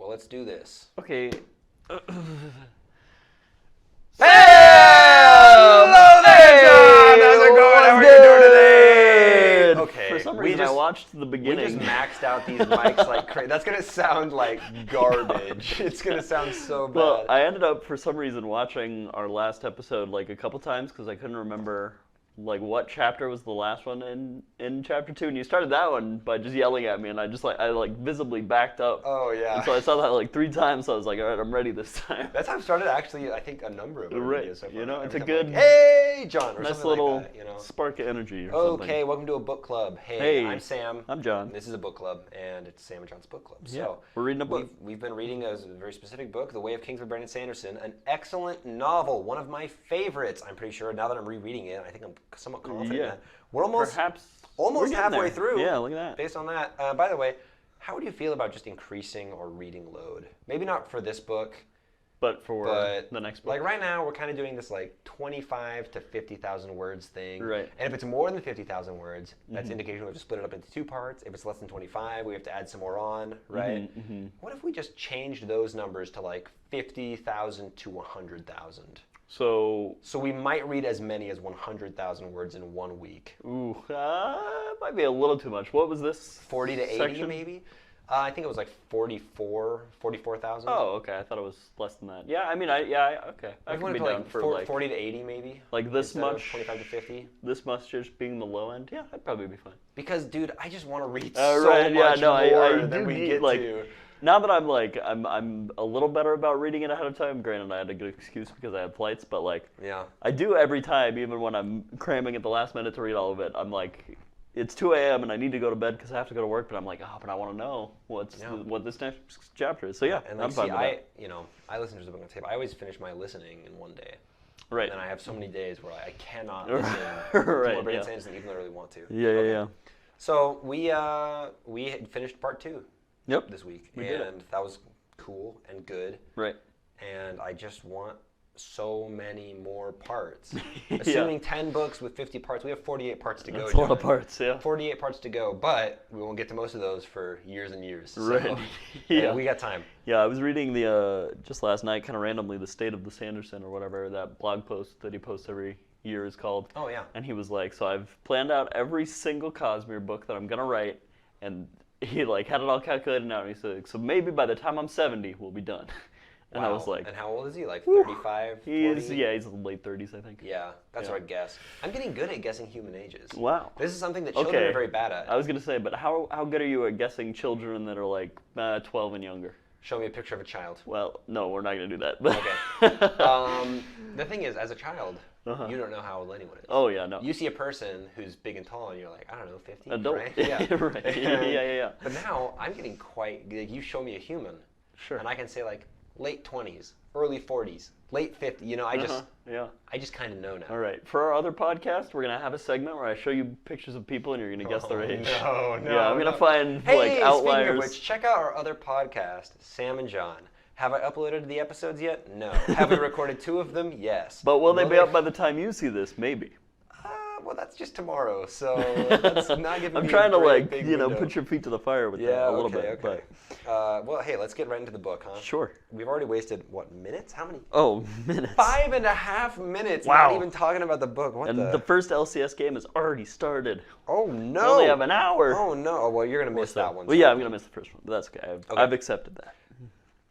Well, let's do this. Okay. Hello there, John! How's it going? How are you doing today? Okay. For some reason, I watched the beginning. We just maxed out these mics like crazy. That's going to sound like garbage. It's going to sound so bad. Well, I ended up, for some reason, watching our last episode like a couple times because I couldn't remember like what chapter was the last one in chapter 2, and you started that one by just yelling at me, and I visibly backed up. Oh yeah. And so I saw that like 3 times, so I was like, all right, I'm ready this time. That's how I've started actually, I think, a number of videos so far. You know, it's a Every time good, I'm like, hey, John, or nice something little like that, you know? spark of energy or Okay, something. welcome to a book club. Hey, I'm Sam. I'm John. This is a book club, and it's Sam and John's book club. Yeah, So we're reading a book. We've been reading a very specific book, The Way of Kings by Brandon Sanderson, an excellent novel, one of my favorites. I'm pretty sure now that I'm rereading it, I think I'm somewhat confident in that. We're almost halfway through. Yeah, look at that. Based on that. By the way, how would you feel about just increasing our reading load? Maybe not for this book, but for the next book. Like right now, we're kind of doing this like 25 to 50,000 words thing. Right. And if it's more than 50,000 words, that's indication we have to split it up into 2 parts. If it's less than 25, we have to add some more on, right? What if we just changed those numbers to like 50,000 to 100,000? So we might read as many as 100,000 words in 1 week. Ooh, might be a little too much. What was this? 40 to 80 section? maybe? I think it was like 44,000. Oh, okay. I thought it was less than that. Yeah, I mean, okay. I could be down like for 40 to 80 maybe. Like this instead of much. 25 to 50. This much just being the low end. Yeah, that'd probably be fine. Because, dude, I just want to read right, yeah, much no, more I than do we need, get like, to. Now that I'm a little better about reading it ahead of time. Granted, I had a good excuse because I had flights, but like, Yeah. I do every time, even when I'm cramming at the last minute to read all of it. I'm like, it's 2 a.m. and I need to go to bed because I have to go to work. But I'm like, but I want to know what this next chapter is. So yeah, And like, I'm fine with that. I listen to the book on tape. I always finish my listening in 1 day. Right. And I have so many days where I cannot listen to Right, more Brandon Sanderson even though I really want to. Yeah. So we had finished part 2. Yep. This week, We did it. and that was cool and good. Right. And I just want so many more parts. Assuming 10 books with 50 parts, we have 48 parts to go. That's a lot of parts, yeah. 48 parts to go, but we won't get to most of those for years and years. Right. So, Yeah. we got time. Yeah, I was reading the just last night, kind of randomly, the State of the Sanderson or whatever that blog post that he posts every year is called. Oh yeah. And he was like, so I've planned out every single Cosmere book that I'm gonna write, and he like had it all calculated out, and he said, so maybe by the time I'm 70, we'll be done. And Wow. I was like, and how old is he? Like 35, 40? he's in the late 30s, I think. Yeah, that's what I'd guess. I'm getting good at guessing human ages. Wow. This is something that children are very bad at. I was gonna say, but how good are you at guessing children that are like 12 and younger? Show me a picture of a child. Well, no, we're not gonna do that. Okay. The thing is, as a child, you don't know how old anyone is. Oh yeah, no. You see a person who's big and tall, and you're like, I don't know, 50? Adult. Right? Yeah. Right. Yeah. But now, I'm getting quite, like, you show me a human, Sure. and I can say, like, late 20s, early 40s, late 50s. You know, I just kind of know now. All right. For our other podcast, we're gonna have a segment where I show you pictures of people and you're gonna guess their age. No. Yeah, I'm gonna find Hey, outliers. speaking of which, check out our other podcast, Sam and John. Have I uploaded the episodes yet? No. Have we recorded 2 of them? Yes. But will they be up by the time you see this? Maybe. Well, that's just tomorrow, so that's not giving I'm me trying a to great big window. put your feet to the fire with that a little bit. Okay. But Well, hey, let's get right into the book, huh? sure. We've already wasted, what, minutes? How many? Oh, minutes. 5.5 minutes. Wow. Not even talking about the book. What And the first LCS game has already started. Oh no. We only have an hour. Oh no. Oh, well, you're gonna miss that one. Well, yeah, I'm gonna miss the first one, but that's okay. I've accepted that.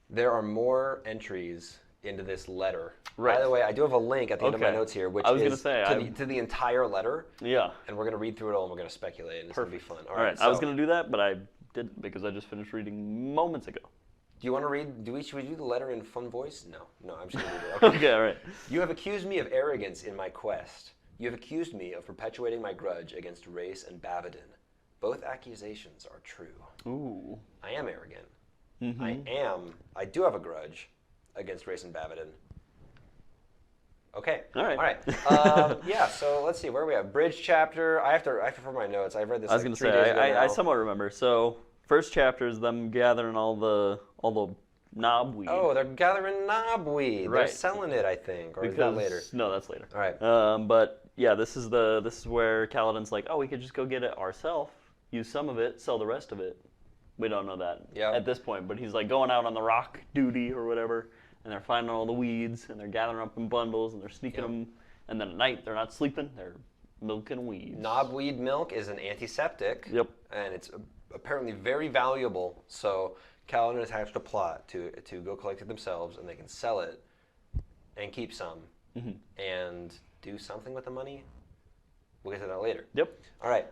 There are more entries into this letter. Right. By the way, I do have a link at the end of my notes here, which is to the entire letter. Yeah. And we're going to read through it all, and we're going to speculate, and it's going to be fun. All right. I was going to do that, but I didn't because I just finished reading moments ago. Do you want to read? Should we do the letter in fun voice? No, I'm just going to read it. Okay. Okay, all right. You have accused me of arrogance in my quest. You have accused me of perpetuating my grudge against Race and Bavadin. Both accusations are true. Ooh. I am arrogant. I do have a grudge against Race and Bavadin. Okay. All right. Yeah, so let's see, where are we at? Bridge chapter. I have to refer my notes. I've read this I was like gonna 3 days say ago now. I somewhat remember. So first chapter is them gathering all the knobweed. Oh, they're gathering knobweed. They're Right. selling it, I think, or is that later? No, that's later. All right. But yeah, this is where Kaladin's like, oh, we could just go get it ourselves, use some of it, sell the rest of it, We don't know that Yep. at this point, but he's like going out on the rock duty or whatever, and they're finding all the weeds, and they're gathering up in bundles, and they're sneaking them, and then at night they're not sleeping, they're milking weeds. Knobweed milk is an antiseptic. Yep. And it's apparently very valuable, so Kaladin has hatched a plot to go collect it themselves, and they can sell it and keep some and do something with the money. We'll get to that later. Yep. All right.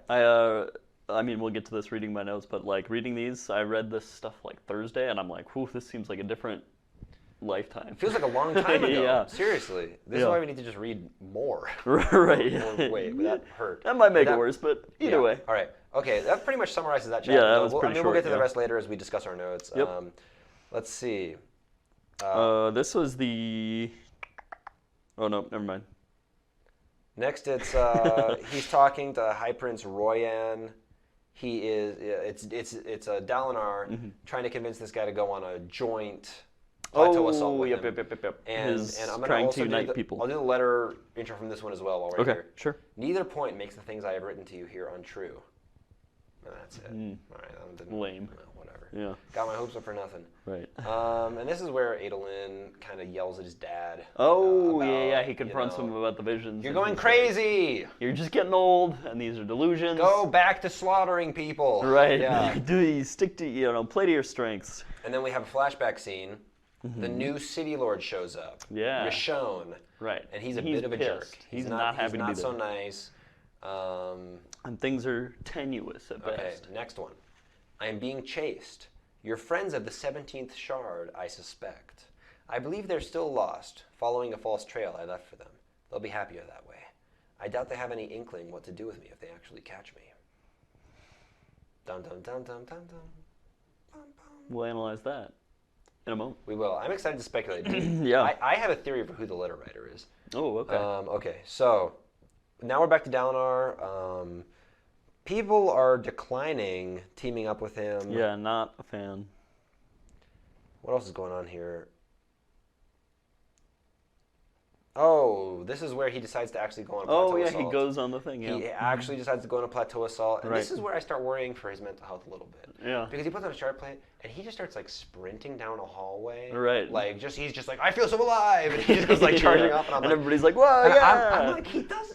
I mean, we'll get to this reading my notes, but like reading these, I read this stuff like Thursday, and I'm like, whew, this seems like a different lifetime. It feels like a long time ago. Yeah. Seriously. This is why we need to just read more. Right. Or wait, that hurt. That might make it worse, but either way. All right. Okay, that pretty much summarizes that chapter. Yeah, that was pretty short. We'll get to the rest later as we discuss our notes. Yep. Let's see. This was the... Oh, no, never mind. Next, it's he's talking to High Prince Royan. He is it's a Dalinar trying to convince this guy to go on a joint plateau assault with him. Yep. And I'm gonna trying also to unite people. I'll do the letter intro from this one as well while we're here. Sure. Neither point makes the things I have written to you here untrue. And that's it. All right, that one didn't. Lame. Well, whatever. Yeah. Got my hopes up for nothing. Right. And this is where Adolin kind of yells at his dad. Oh, about, yeah. He confronts him about the visions. You're going crazy! You're just getting old, and these are delusions. Go back to slaughtering people. Right. Yeah. Do you stick to, play to your strengths. And then we have a flashback scene. The new City Lord shows up. Yeah. Rishon. Right. And he's a bit of a jerk. pissed. He's not happy to be there. He's not so nice. And things are tenuous at Okay, best. next one. I am being chased. Your friends of the 17th Shard, I suspect. I believe they're still lost, following a false trail I left for them. They'll be happier that way. I doubt they have any inkling what to do with me if they actually catch me. Dum dum dum dum dum dum. Bum, bum. We'll analyze that in a moment. We will. I'm excited to speculate. Yeah. I have a theory for who the letter writer is. Oh, okay. Okay, so now we're back to Dalinar. People are declining teaming up with him. Yeah, not a fan. What else is going on here? Oh, this is where he decides to actually go on a plateau assault. He goes on the thing, yeah. He actually decides to go on a plateau assault. And this Right. is where I start worrying for his mental health a little bit. Yeah. Because he puts on a shard plate and he just starts like sprinting down a hallway. Right. Like he's just like, I feel so alive. And he just goes like charging up. And I'm like, everybody's like, whoa, and yeah. I'm like, he does,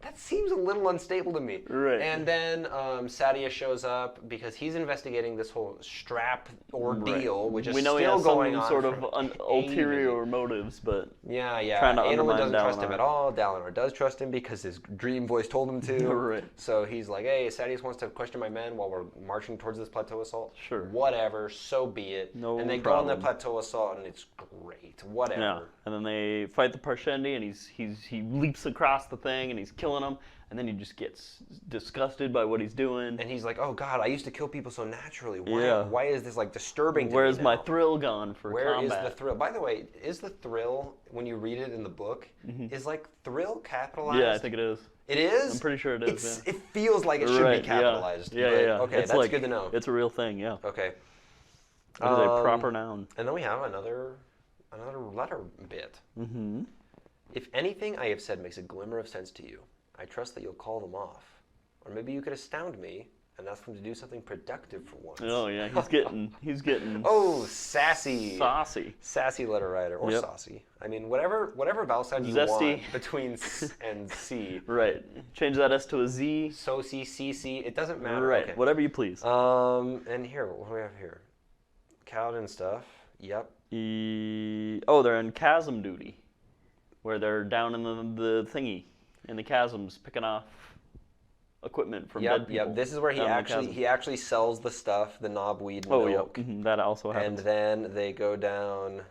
that seems a little unstable to me. Right. And then Sadia shows up because he's investigating this whole strap ordeal, which is we know still he has going some on. sort of from ulterior motives, but yeah. trying to Adolin undermine doesn't trust him Dalinar. at all. Dalinar does trust him because his dream voice told him to. Right. So he's like, hey, Sadeas wants to question my men while we're marching towards this plateau assault. Sure. Whatever, so be it. No and they problem. go on the plateau assault and it's great. Whatever. yeah. And then they fight the Parshendi, and he leaps across the thing, and he's killing them, and then he just gets disgusted by what he's doing. And he's like, oh God, I used to kill people so naturally. Yeah. Why is this like disturbing to Where's me my now? thrill gone for Where is combat? the thrill? By the way, is the thrill, when you read it in the book, is like thrill capitalized? Yeah, I think it is. It is? I'm pretty sure it is, It feels like it should Right, be yeah. capitalized. Yeah, but, yeah. Okay, It's that's like, good to know. It's a real thing, yeah. Okay. It is a proper noun. And then we have another letter bit. Mm-hmm. If anything I have said makes a glimmer of sense to you, I trust that you'll call them off. Or maybe you could astound me and ask them to do something productive for once. Oh yeah, he's getting Oh, sassy. saucy. Sassy letter writer, or Yep. saucy. I mean, whatever vowel sound you Zesty. want between S and C. Right. Change that S to a Z. So-C, C-C, it doesn't matter. Right. Okay. Whatever you please. And here, what do we have here? Kaladin stuff. Yep. They're in chasm duty, where they're down in the thingy, in the chasms, picking off equipment from dead people. Yep. This is where down in the chasm. he actually sells the stuff, the knobweed Oh, milk. yeah. That also And happens. then they go down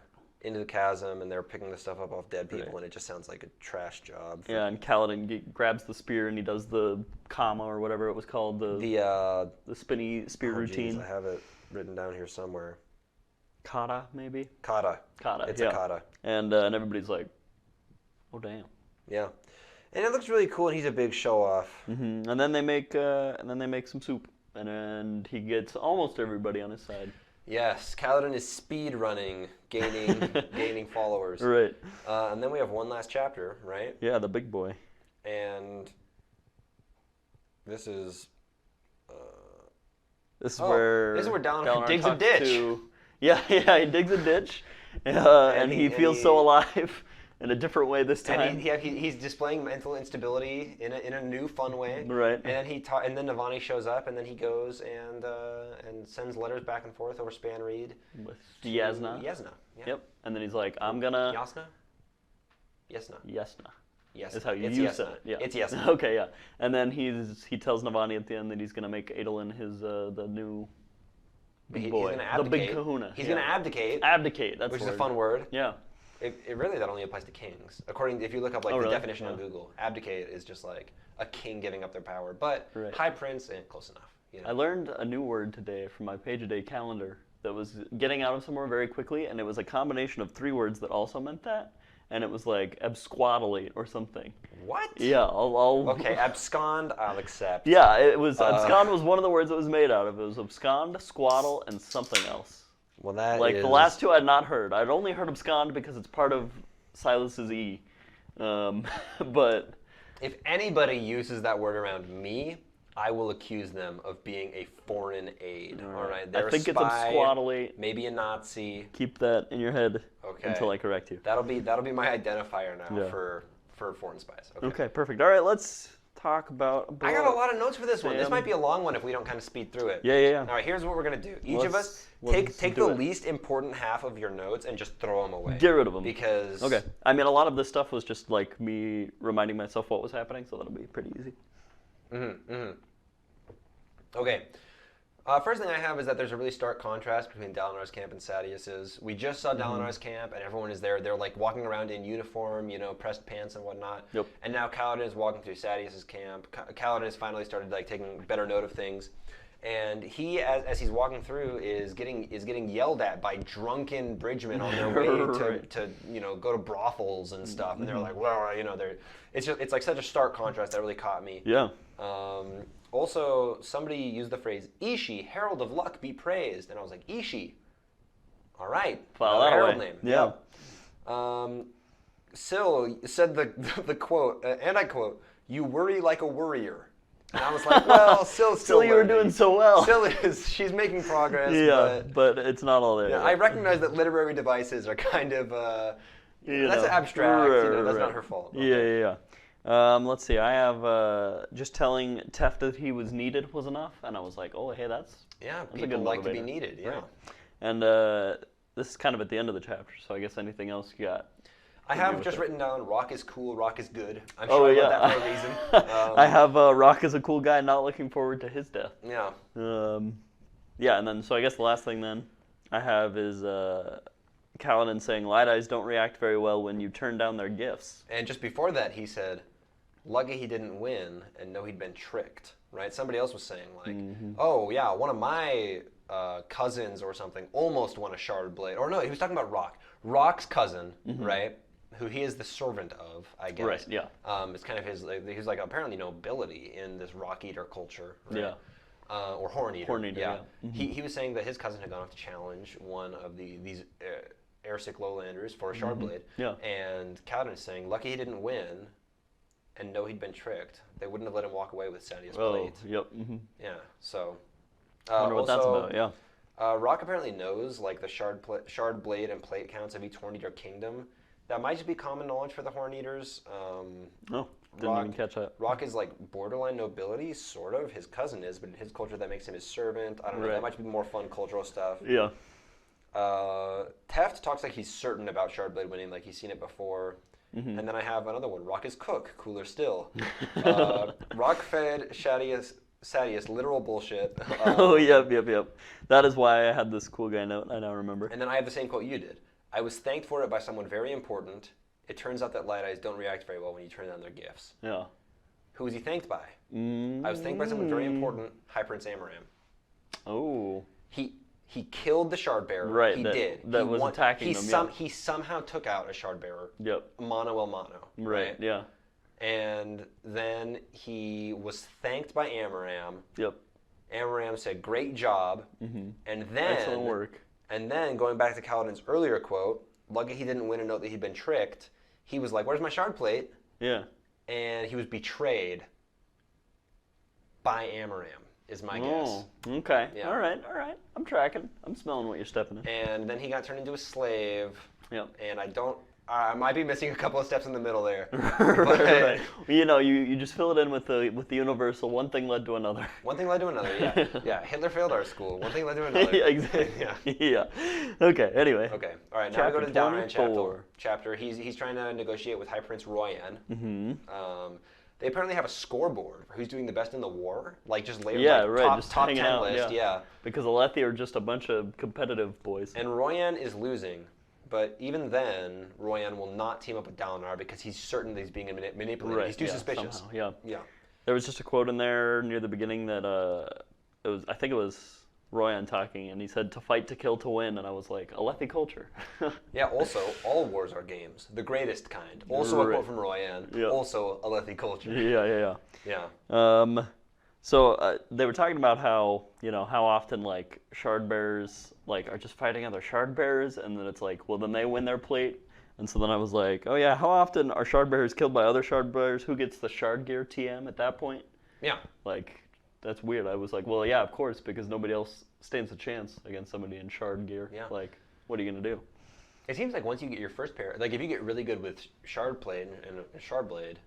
into the chasm and they're picking the stuff up off dead people, Right. and it just sounds like a trash job. Yeah, and Kaladin grabs the spear and he does the kama or whatever it was called, the spinny spear routine. Geez, I have it written down here somewhere. Kata, maybe? Kata. Kata, It's yeah. a kata. And everybody's like, oh, damn. Yeah. And it looks really cool, and he's a big show-off. And then they make some soup, and then he gets almost everybody on his side. Yes, Kaladin is speed running, gaining followers. Right. And then we have one last chapter, right? Yeah, the big boy. And this is This is where Dalinar digs a talks ditch. Yeah, he digs a ditch, and he feels so alive in a different way this time. And he's displaying mental instability in a new, fun way. Right. And then Navani shows up, and then he goes and sends letters back and forth over Span Reed With Yasna. Yeah. Yep. And then he's like, I'm gonna... Yasna? Yasna. Yasna. Yes. Is how you said it. Yeah. It's Yasna. Okay, yeah. And then he tells Navani at the end that he's gonna make Adolin his the new big boy, the big kahuna. He's gonna abdicate. Abdicate. That's which is a fun word. Yeah. It really that only applies to kings. If you look up the definition on Google, abdicate is just like a king giving up their power. But high prince, close enough. You know? I learned a new word today from my page-a-day calendar that was getting out of somewhere very quickly, and it was a combination of 3 words that also meant that. And it was like absquatulate or something. What? Yeah, I'll Okay, abscond, I'll accept. Yeah, it was abscond was one of the words it was made out of. It was abscond, squaddle, and something else. Well, that the last 2 I'd not heard. I'd only heard abscond because it's part of Silas's E. But if anybody uses that word around me, I will accuse them of being a foreign aid. All right, they're I think a spy, it's absquatulate. maybe a Nazi. Keep that in your head until I correct you. That'll be my identifier now for foreign spies. Okay, perfect. All right, let's talk about. I got a lot of notes for this one. This might be a long one if we don't kind of speed through it. Yeah. All right, here's what we're gonna do. Each of us take the least important half of your notes and just throw them away. Get rid of them. Because I mean, a lot of this stuff was just like me reminding myself what was happening, so that'll be pretty easy. Okay. First thing I have is that there's a really stark contrast between Dalinar's camp and Sadeas's. We just saw Dalinar's camp, and everyone is there. They're like walking around in uniform, pressed pants and whatnot. Yep. And now Kaladin is walking through Sadeas's camp. Kaladin has finally started like taking better note of things, and he, as he's walking through, is getting yelled at by drunken bridgemen on their way to go to brothels and stuff. And they're like, well, it's like such a stark contrast that really caught me. Yeah. Also, somebody used the phrase, Ishi, herald of luck, be praised. And I was like, Ishi. All right. Follow that herald way. name. Yeah. Syl said the quote, and I quote, you worry like a worrier. And I was like, well, Syl's still you were doing so well. She's making progress. Yeah, but it's not all there. Yeah, I recognize that literary devices are kind of, that's abstract. That's not her fault. Okay. Yeah. Let's see. I have just telling Teft that he was needed was enough, and I was like, oh, hey, that's a people good like motivator. to be needed. Yeah. Right. And this is kind of at the end of the chapter, so I guess anything else you got? I have just written down Rock is cool, Rock is good. I'm sure I wrote that for a reason. I have Rock is a cool guy, not looking forward to his death. Yeah. Yeah, and then so I guess the last thing then I have is Kaladin saying light eyes don't react very well when you turn down their gifts. And just before that, he said, lucky he didn't win and know he'd been tricked, right? Somebody else was saying, like, oh, yeah, one of my cousins or something almost won a shard blade. Or no, he was talking about Rock. Rock's cousin, right, who he is the servant of, I guess. Right, yeah. It's kind of he's like apparently nobility in this rock eater culture, right? Yeah. Or horn eater. Horn eater, yeah. He was saying that his cousin had gone off to challenge one of these Airsick lowlanders for a shard blade. Yeah. And Kaladin is saying, lucky he didn't win and know he'd been tricked. They wouldn't have let him walk away with Sadeas plate. Yep. Yeah, so... I wonder what that's about, yeah. Rock apparently knows like the shard blade and plate counts of each Horn Eater kingdom. That might just be common knowledge for the Horn Eaters. Didn't even catch that. Rock is like borderline nobility, sort of. His cousin is, but in his culture that makes him his servant. I don't know. That might be more fun cultural stuff. Yeah. Teft talks like he's certain about shard blade winning, like he's seen it before. And then I have another one. Rock is cook, cooler still. Rock fed Sadeas literal bullshit. Yep. That is why I had this cool guy note. I now remember. And then I have the same quote you did. I was thanked for it by someone very important. It turns out that light eyes don't react very well when you turn down their gifts. Yeah. Who was he thanked by? I was thanked by someone very important, High Prince Amaram. Oh. He killed the shard bearer. Right. He did. That was attacking him. He somehow took out a shard bearer. Yep. Mano a mano. Right. Yeah. And then he was thanked by Amaram. Yep. Amaram said, great job. And then... Excellent work. And then, going back to Kaladin's earlier quote, lucky he didn't win and know that he'd been tricked, he was like, where's my shard plate? Yeah. And he was betrayed by Amaram is my guess. Okay. Yeah. All right. I'm tracking. I'm smelling what you're stepping in. And then he got turned into a slave. Yep. And I might be missing a couple of steps in the middle there. Right. You just fill it in with the universal. One thing led to another. One thing led to another. Yeah. Yeah. Hitler failed our school. One thing led to another. Yeah, exactly. Yeah. Okay. Anyway. Okay. All right. Now we go to the Dalaran 24. chapter. He's trying to negotiate with High Prince Royan. Mm-hmm. They apparently have a scoreboard for who's doing the best in the war. Like just later, top hanging 10 out, list. Yeah. Because Alethi are just a bunch of competitive boys. And Royan is losing. But even then, Royan will not team up with Dalinar because he's certain that he's being manipulated. Right, He's too suspicious. Somehow, Yeah. There was just a quote in there near the beginning that I think it was Royan talking, and he said, "To fight, to kill, to win," and I was like, Alethi culture. Yeah. Also, all wars are games, the greatest kind. Also a quote from Royan. Yeah. Also Alethi culture. Yeah. So they were talking about how often like shard bearers are just fighting other shard bearers, and then it's like, well, then they win their plate. And so then I was like, oh yeah, how often are shard bearers killed by other shard bearers? Who gets the shard gear TM at that point? Yeah. Like, that's weird. I was like, well, yeah, of course, because nobody else stands a chance against somebody in shard gear. Yeah. Like, what are you gonna do? It seems like once you get your first pair, like if you get really good with shard blade and a shard blade,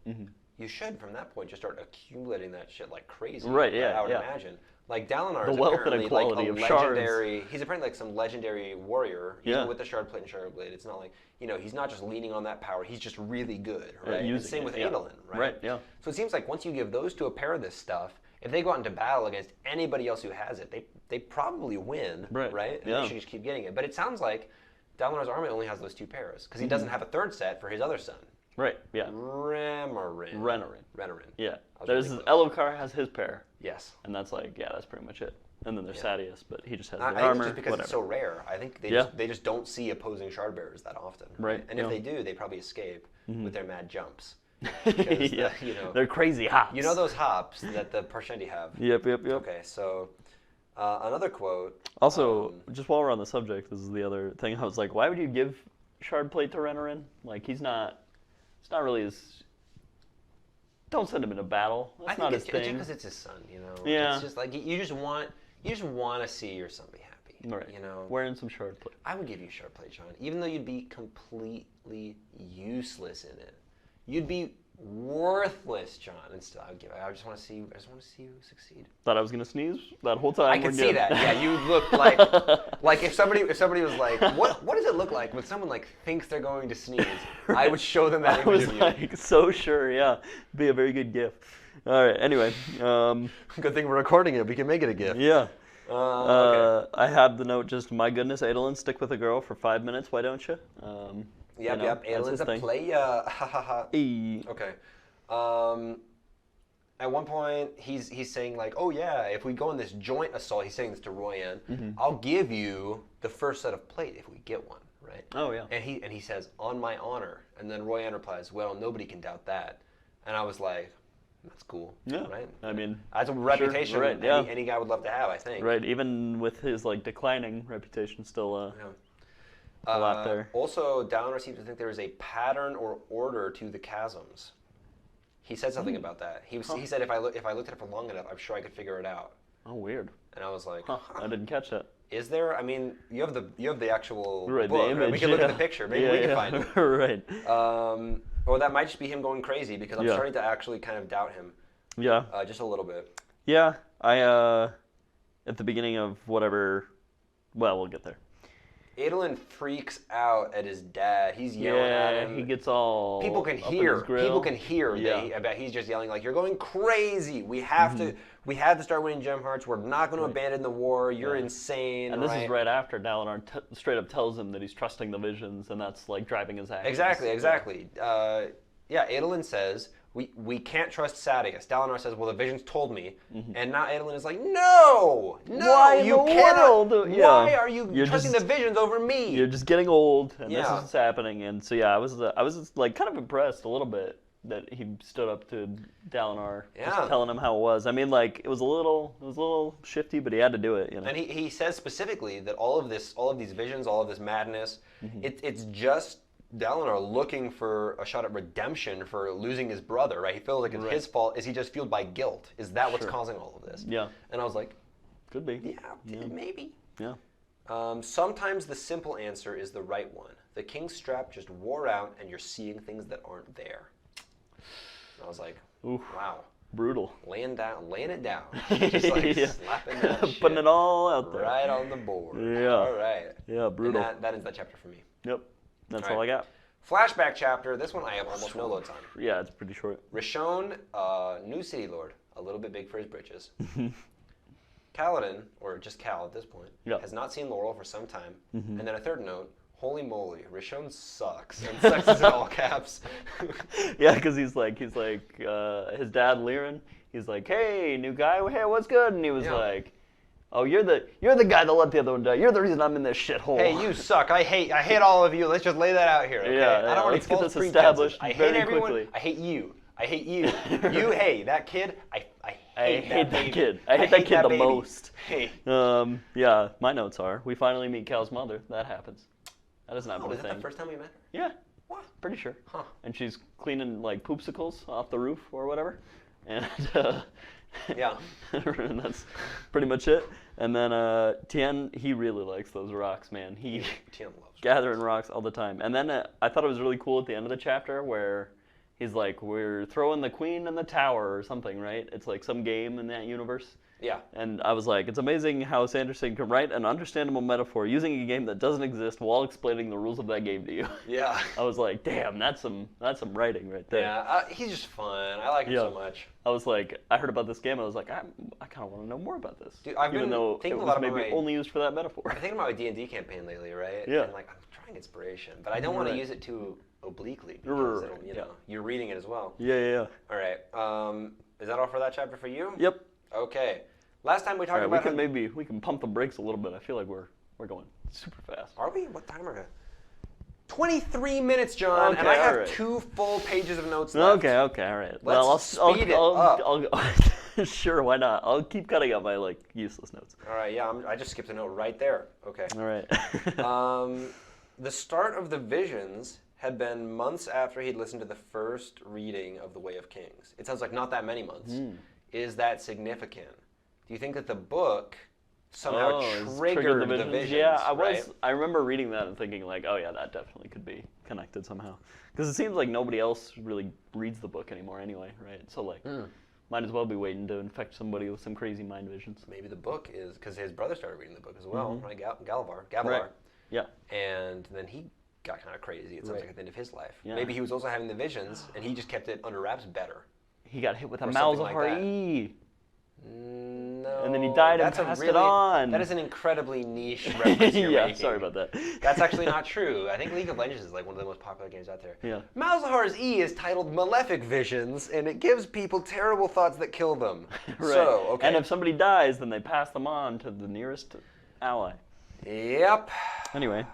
you should from that point just start accumulating that shit like crazy. Right. Yeah. I would imagine. Like Dalinar is wealth apparently and equality like a of shards. legendary. He's apparently like some legendary warrior. Even with the shard plate and shard blade, it's not like he's not just leaning on that power. He's just really good, right? And same with Adolin, right? Right. Yeah. So it seems like once you give those to a pair of this stuff, if they go out into battle against anybody else who has it, they probably win, right? And they should just keep getting it. But it sounds like Dalinar's army only has those two pairs because he doesn't have a third set for his other son. Right. Yeah. Renarin. Yeah. There's Elokar has his pair. Yes. And that's that's pretty much it. And then there's Sadeas, but he just has the I armor. think it's just because it's so rare. I think they just don't see opposing shard bearers that often. Right. And if they do, they probably escape with their mad jumps. They're crazy hops. You know those hops that the Parshendi have? Yep. Okay, so another quote. Also, just while we're on the subject, this is the other thing. I was like, why would you give shard plate to Renarin? Like, it's not really his... Don't send him into battle. That's not his thing. It's because it's his son, Yeah. It's just like, you just want to see your son be happy. Right. Wearing some shard plate. I would give you shard plate, John. Even though you'd be completely useless in it. You'd be worthless, John, and still I just want to see you succeed. Thought I was gonna sneeze that whole time. I can see that. Yeah, you look like if somebody was like, what does it look like when someone like thinks they're going to sneeze? I would show them that image of you. I was like so sure. Yeah, be a very good gift. All right. Anyway, good thing we're recording it. We can make it a gift. Yeah. Okay. I have the note. Just my goodness, Adolin, stick with a girl for 5 minutes. Why don't you? Yep. Adolin's a player. Okay. At one point, he's saying like, oh yeah, if we go on this joint assault, he's saying this to Royan, I'll give you the first set of plate if we get one, right? Oh yeah. And he says, on my honor. And then Royan replies, well, nobody can doubt that. And I was like, that's cool. Yeah. Right? I mean, that's a reputation right, any guy would love to have, I think. Right. Even with his like declining reputation, still. A lot there. Also, Dalinar seems to think there is a pattern or order to the chasms. He said something about that. He said if I looked at it for long enough, I'm sure I could figure it out. Oh, weird. And I was like, I didn't catch that. Is there? I mean, you have the actual book. The image, right? We can look at the picture. Maybe we can find it. Right. Or that might just be him going crazy because I'm starting to actually kind of doubt him. Yeah. Just a little bit. Yeah. I at the beginning of whatever. Well, we'll get there. Adolin freaks out at his dad. He's yelling at him. He gets all. People can hear. People can hear. Yeah. I bet he's just yelling like, "You're going crazy. We have to. We have to start winning gem hearts. We're not going to abandon the war. You're insane." And this is right after Dalinar straight up tells him that he's trusting the visions, and that's like driving his actions. Exactly. Adolin says, we can't trust Sadeas. Dalinar says, well, the visions told me. And now Adolin is like, no, why you cannot. Why are you You're trusting the visions over me? You're just getting old, and this is what's happening. And so I was like kind of impressed a little bit that he stood up to Dalinar, just telling him how it was. I mean, like it was a little shifty, but he had to do it. And he says specifically that all of these visions, all of this madness, it's just Dalinar looking for a shot at redemption for losing his brother, right? He feels like it's his fault. Is he just fueled by guilt? Is that what's causing all of this? Yeah. And I was like, could be. Yeah, maybe. Yeah. Sometimes the simple answer is the right one. The king's strap just wore out and you're seeing things that aren't there. And I was like, oof. Wow. Brutal. Laying it down. Just like slapping that shit. Putting it all out there. Right on the board. Yeah. All right. Yeah, brutal. And that ends that chapter for me. Yep. That's all I got. Flashback chapter. This one I have almost no loads on. Yeah, it's pretty short. Rishon, new city lord, a little bit big for his britches. Kaladin, or just Cal at this point, has not seen Laurel for some time. And then a third note, holy moly, Rishon sucks. And sucks is in all caps. Yeah, because he's like his dad Liren. He's like, hey, new guy, hey, what's good? And he was like, oh, you're the guy that let the other one die. You're the reason I'm in this shithole. Hey, you suck. I hate all of you. Let's just lay that out here. Okay? Yeah, I don't want let's any get false this pretenses. established I hate very everyone. quickly. I hate you. I hate you. You, hey, that kid. I hate that kid. I hate that kid the baby. most. Hey. Yeah, my notes are, we finally meet Cal's mother. That happens. That doesn't happen. Is that the first time we met her? Yeah. What? Pretty sure. Huh. And she's cleaning like poopsicles off the roof or whatever. And yeah. and that's pretty much it. And then Tien, he really likes those rocks, man. He Tien loves gathering rocks all the time. And then I thought it was really cool at the end of the chapter where he's like, we're throwing the queen in the tower or something, right? It's like some game in that universe. Yeah. And I was like, it's amazing how Sanderson can write an understandable metaphor using a game that doesn't exist while explaining the rules of that game to you. Yeah. I was like, damn, that's some writing right there. Yeah, he's just fun. I like him so much. I was like, I heard about this game, and I was like, I kind of want to know more about this. Dude, I've even been though thinking it a was lot about maybe only used for that metaphor. I'm thinking about my D&D campaign lately, right? Yeah. And like, I'm trying inspiration, but I don't want to use it too obliquely because it'll, you're reading it as well. Yeah. All right. Is that all for that chapter for you? Yep. Okay. Last time we talked about we can pump the brakes a little bit. I feel like we're going super fast. Are we? What time are we? 23 minutes, John, and I have 2 full pages of notes left. Okay, all right. Let's speed it up. I'll sure, why not? I'll keep cutting out my like useless notes. All right, yeah, I just skipped a note right there. Okay. All right. The start of the visions had been months after he'd listened to the first reading of The Way of Kings. It sounds like not that many months. Is that significant? Do you think that the book somehow triggered the visions? Yeah, right? I remember reading that and thinking like, oh yeah, that definitely could be connected somehow. Because it seems like nobody else really reads the book anymore anyway, right? So like, might as well be waiting to infect somebody with some crazy mind visions. Maybe the book is, because his brother started reading the book as well, right? Gavilar. Right. Yeah. And then he got kind of crazy, it sounds like, at the end of his life. Yeah. Maybe he was also having the visions, and he just kept it under wraps better. He got hit with a Or Malzahar-E. No. And then he died and passed it on. That is an incredibly niche reference you're making. Sorry about that. That's actually not true. I think League of Legends is like one of the most popular games out there. Yeah. Malzahar's E is titled Malefic Visions, and it gives people terrible thoughts that kill them. Right. So, okay. And if somebody dies, then they pass them on to the nearest ally. Yep. Anyway.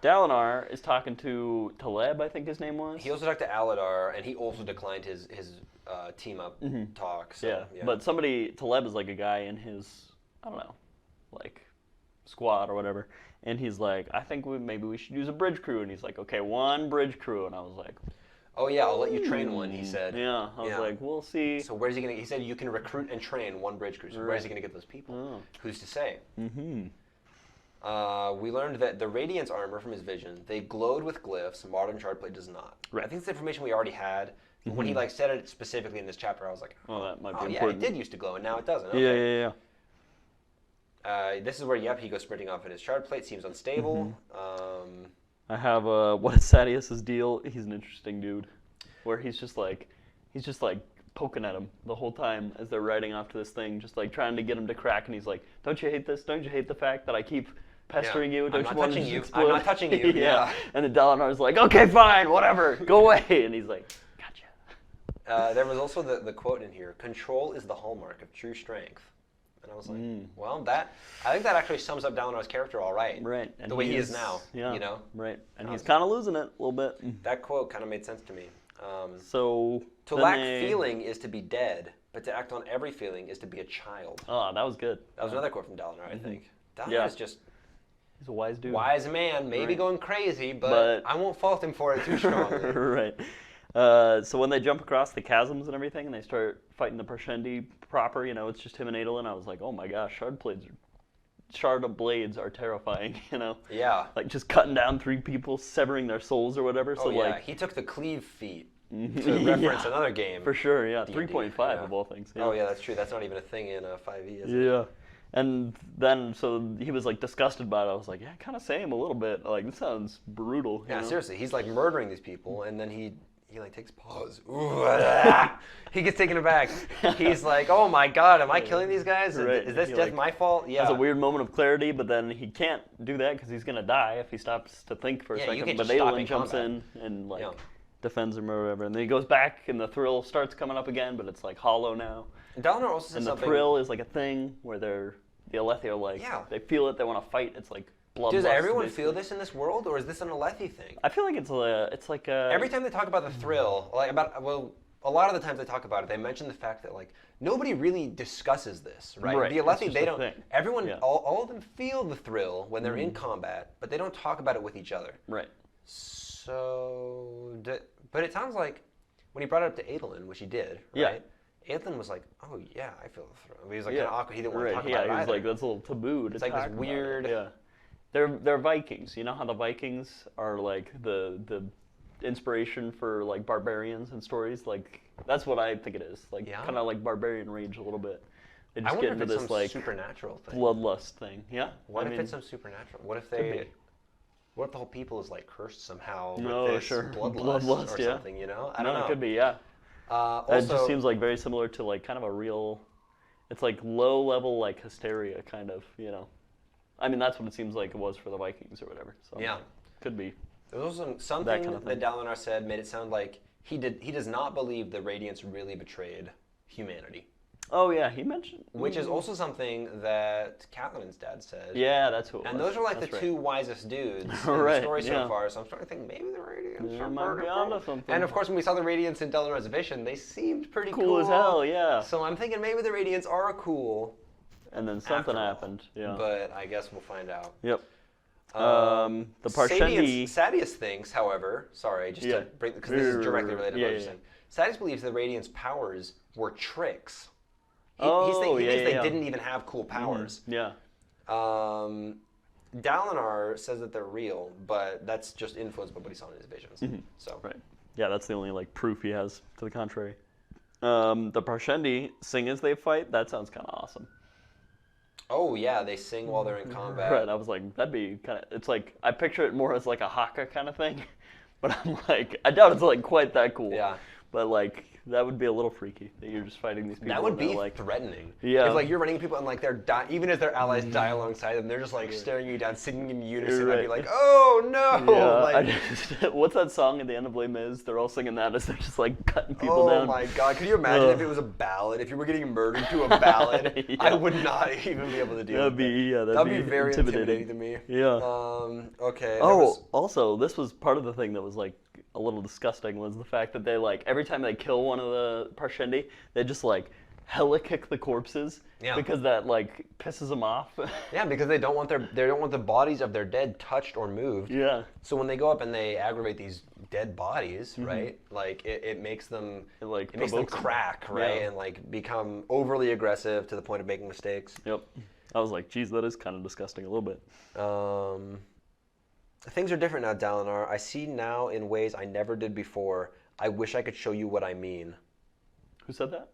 Dalinar is talking to Taleb, I think his name was. He also talked to Aladar, and he also declined his team-up talk. So, yeah. But Taleb is like a guy in his, I don't know, like squad or whatever. And he's like, I think maybe we should use a bridge crew. And he's like, okay, 1 bridge crew. And I was like, oh yeah, I'll let you train one, he said. Yeah, I was like, we'll see. So where's he going to, he said you can recruit and train 1 bridge crew. So where's he going to get those people? Oh. Who's to say? We learned that the Radiance armor from his vision, they glowed with glyphs, modern shardplate does not. Right. I think it's information we already had. When he said it specifically in this chapter, I was like, oh, that might be yeah, important. it did used to glow, and now it doesn't. Okay. Yeah. This is where, he goes sprinting off in his shardplate, seems unstable. I have what is Sadius's deal? He's an interesting dude, where he's just like poking at him the whole time as they're riding off to this thing, just like trying to get him to crack. And he's like, "Don't you hate this? Don't you hate the fact that I keep pestering you? Don't you want to just explode?" I'm not touching you. Yeah. And then Dalinar's like, "Okay, fine, whatever, go away." And he's like, "Gotcha." There was also the quote in here: "Control is the hallmark of true strength." And I was like, well, I think that actually sums up Dalinar's character all right. Right. And the way he is now. Yeah. You know? Right. And he's kind of losing it a little bit. That quote kind of made sense to me. To lack feeling is to be dead, but to act on every feeling is to be a child. Oh, that was good. That was another quote from Dalinar, I think. Dalinar is just... He's a wise dude. Wise man, maybe Right. going crazy, but I won't fault him for it too strongly. Right. So when they jump across the chasms and everything, and they start fighting the Parshendi proper, it's just him and Adolin. I was like, oh my gosh, shard of blades are terrifying. Yeah. Like just cutting down 3 people, severing their souls or whatever. So yeah, like he took the cleave feat to reference another game. for sure. Yeah, D&D, 3.5 of all things. Yeah. Oh yeah, that's true. That's not even a thing in 5e, is it? Yeah. And then, so he was like disgusted by it. I was like, yeah, kind of same a little bit. Like, this sounds brutal. Yeah, you know? seriously. He's like murdering these people, and then he like takes pause. Ooh, he gets taken aback. He's like, oh my god, am I killing these guys? Right. Is this He, death like, my fault? Yeah. Has a weird moment of clarity, but then he can't do that because he's going to die if he stops to think for a Yeah, you second. can't But just stop Adolin in jumps combat. in and like Yeah. defends him or whatever. And then he goes back, and the thrill starts coming up again, but it's like hollow now. Dalinar also says And the something. thrill is like a thing where the Alethi are like, they feel it, they want to fight. It's like bloodlust. Does everyone basically. feel this in this world, or is this an Alethi thing? I feel like it's like a... Every time they talk about the thrill, a lot of the times they talk about it, they mention the fact that like nobody really discusses this, right? Right, The it's Alethi, just they a don't. thing. Everyone, Yeah. all of them feel the thrill when they're in combat, but they don't talk about it with each other. Right. So, but it sounds like when he brought it up to Adolin, which he did, Yeah. right? Adolin was like, "Oh yeah, I feel the thrill." He was like Yeah. kind of awkward. He didn't want to Right. talk Yeah, about it he was either. like, that's a little taboo to It's like this talk about it. weird- Yeah. They're Vikings. You know how the Vikings are like the inspiration for like barbarians and stories? Like that's what I think it is. Like Yeah. kind of like barbarian rage a little bit. They I just wonder get if into it's this some like supernatural thing. bloodlust thing. Yeah. What I if mean, it's some supernatural? What if could they? be. What if the whole people is like cursed somehow No, with this sure. bloodlust or yeah. something? You know, I don't know. It could be. Yeah. Also, It just seems like very similar to like kind of a real. It's like low level like hysteria kind of. I mean that's what it seems like it was for the Vikings or whatever. So Yeah. Could be. there was something that kind of that thing. Dalinar said made it sound like he does not believe the Radiants really betrayed humanity, Oh yeah, he mentioned. which is also something that Catelyn's dad said. Yeah, that's who it was. And those are like That's the right. two wisest dudes in the Right, story so yeah. far. So I'm starting to think maybe the Radiants Yeah, are might pretty be cool. onto something. And of course, when we saw the Radiants in Dalinar's vision, they seemed pretty Cool as hell, yeah. So I'm thinking maybe the Radiants are cool. And then something after all. happened. Yeah. But I guess we'll find out. Yep. The Parshendi. Sadius thinks, however, sorry, just Yeah. to bring, because this is directly related to Yeah, what you're yeah. saying. Sadius believes the Radiant's powers were tricks. He Yeah, thinks they yeah. didn't even have cool powers. Yeah. Dalinar says that they're real, but that's just influenced by what he saw in his visions. So Right. Yeah, that's the only like proof he has to the contrary. The Parshendi sing as they fight. That sounds kind of awesome. Oh yeah, they sing while they're in combat. Right. I was like, that'd be kind of. It's like I picture it more as like a haka kind of thing, but I'm like, I doubt it's like quite that cool. Yeah. But like that would be a little freaky that you're just fighting these people. That would and they're, be like threatening. Yeah. If like you're running people and like they're even as their allies die alongside them, they're just like staring you down, singing in unison. I'd be Right. like, oh no! Yeah, Like, what's that song at the end of Les Mis? They're all singing that as they're just like cutting people oh down. my god! Could you imagine if it was a ballad? If you were getting murdered to a ballad, Yeah. I would not even be able to do That'd be That'd be very intimidating to me. Yeah. Okay. Also, this was part of the thing that was like a little disgusting was the fact that they like every time they kill one of the Parshendi, they just like hella kick the corpses because that like pisses them off. Yeah, because they don't want the bodies of their dead touched or moved. Yeah. So when they go up and they aggravate these dead bodies, right? Like it makes them It makes them provokes them. crack, right? Yeah. And like become overly aggressive to the point of making mistakes. Yep. I was like, geez, that is kind of disgusting a little bit. Things are different now, Dalinar. I see now in ways I never did before. I wish I could show you what I mean. Who said that?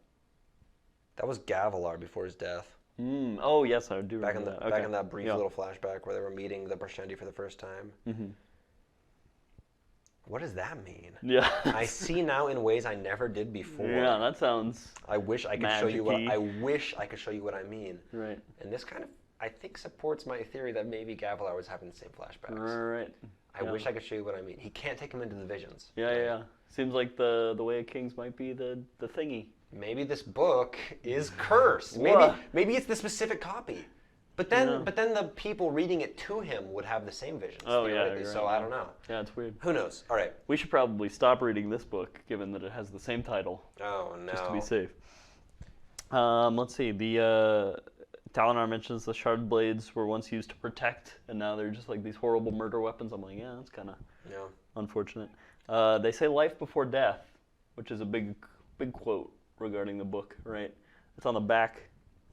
That was Gavilar before his death. Oh yes, I do Back in remember that. back in that brief Yeah. little flashback where they were meeting the Parshendi for the first time. What does that mean? Yeah. I see now in ways I never did before. Yeah, that sounds I wish I could show you what magic-y. I wish I could show you what I mean. right. And this kind of I think supports my theory that maybe Gavilar was having the same flashbacks. Right. I wish I could show you what I mean. He can't take him into the visions. Yeah. Seems like the Way of Kings might be the thingy. Maybe this book is cursed. What? Maybe it's the specific copy. But then the people reading it to him would have the same visions. Oh, yeah, theoretically, you're so right, I don't know. Yeah, it's weird. Who knows? All right. We should probably stop reading this book, given that it has the same title, Oh no. just to be safe. Let's see. The Dalinar mentions the shard blades were once used to protect, and now they're just like these horrible murder weapons. I'm like, yeah, that's kind of unfortunate. They say life before death, which is a big quote regarding the book, right? It's on the back.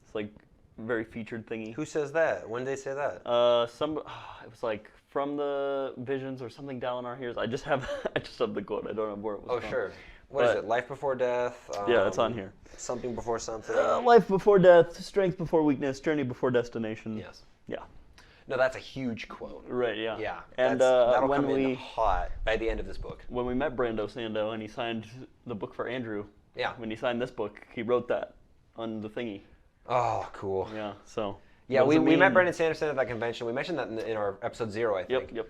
It's like a very featured thingy. Who says that? When did they say that? It was like from the visions or something Dalinar hears. I just have the quote. I don't know where it was from. Oh, sure. What is it? Life before death? Yeah, it's on here. Something before something? Life before death, strength before weakness, journey before destination. Yes. Yeah. No, that's a huge quote. Right, yeah. Yeah. And that'll when come in hot by the end of this book. When we met Brando Sando and he signed the book for Andrew, when he signed this book, he wrote that on the thingy. Oh, cool. Yeah, so. Yeah, we met Brandon Sanderson at that convention. We mentioned that in our episode 0, I think. Yep.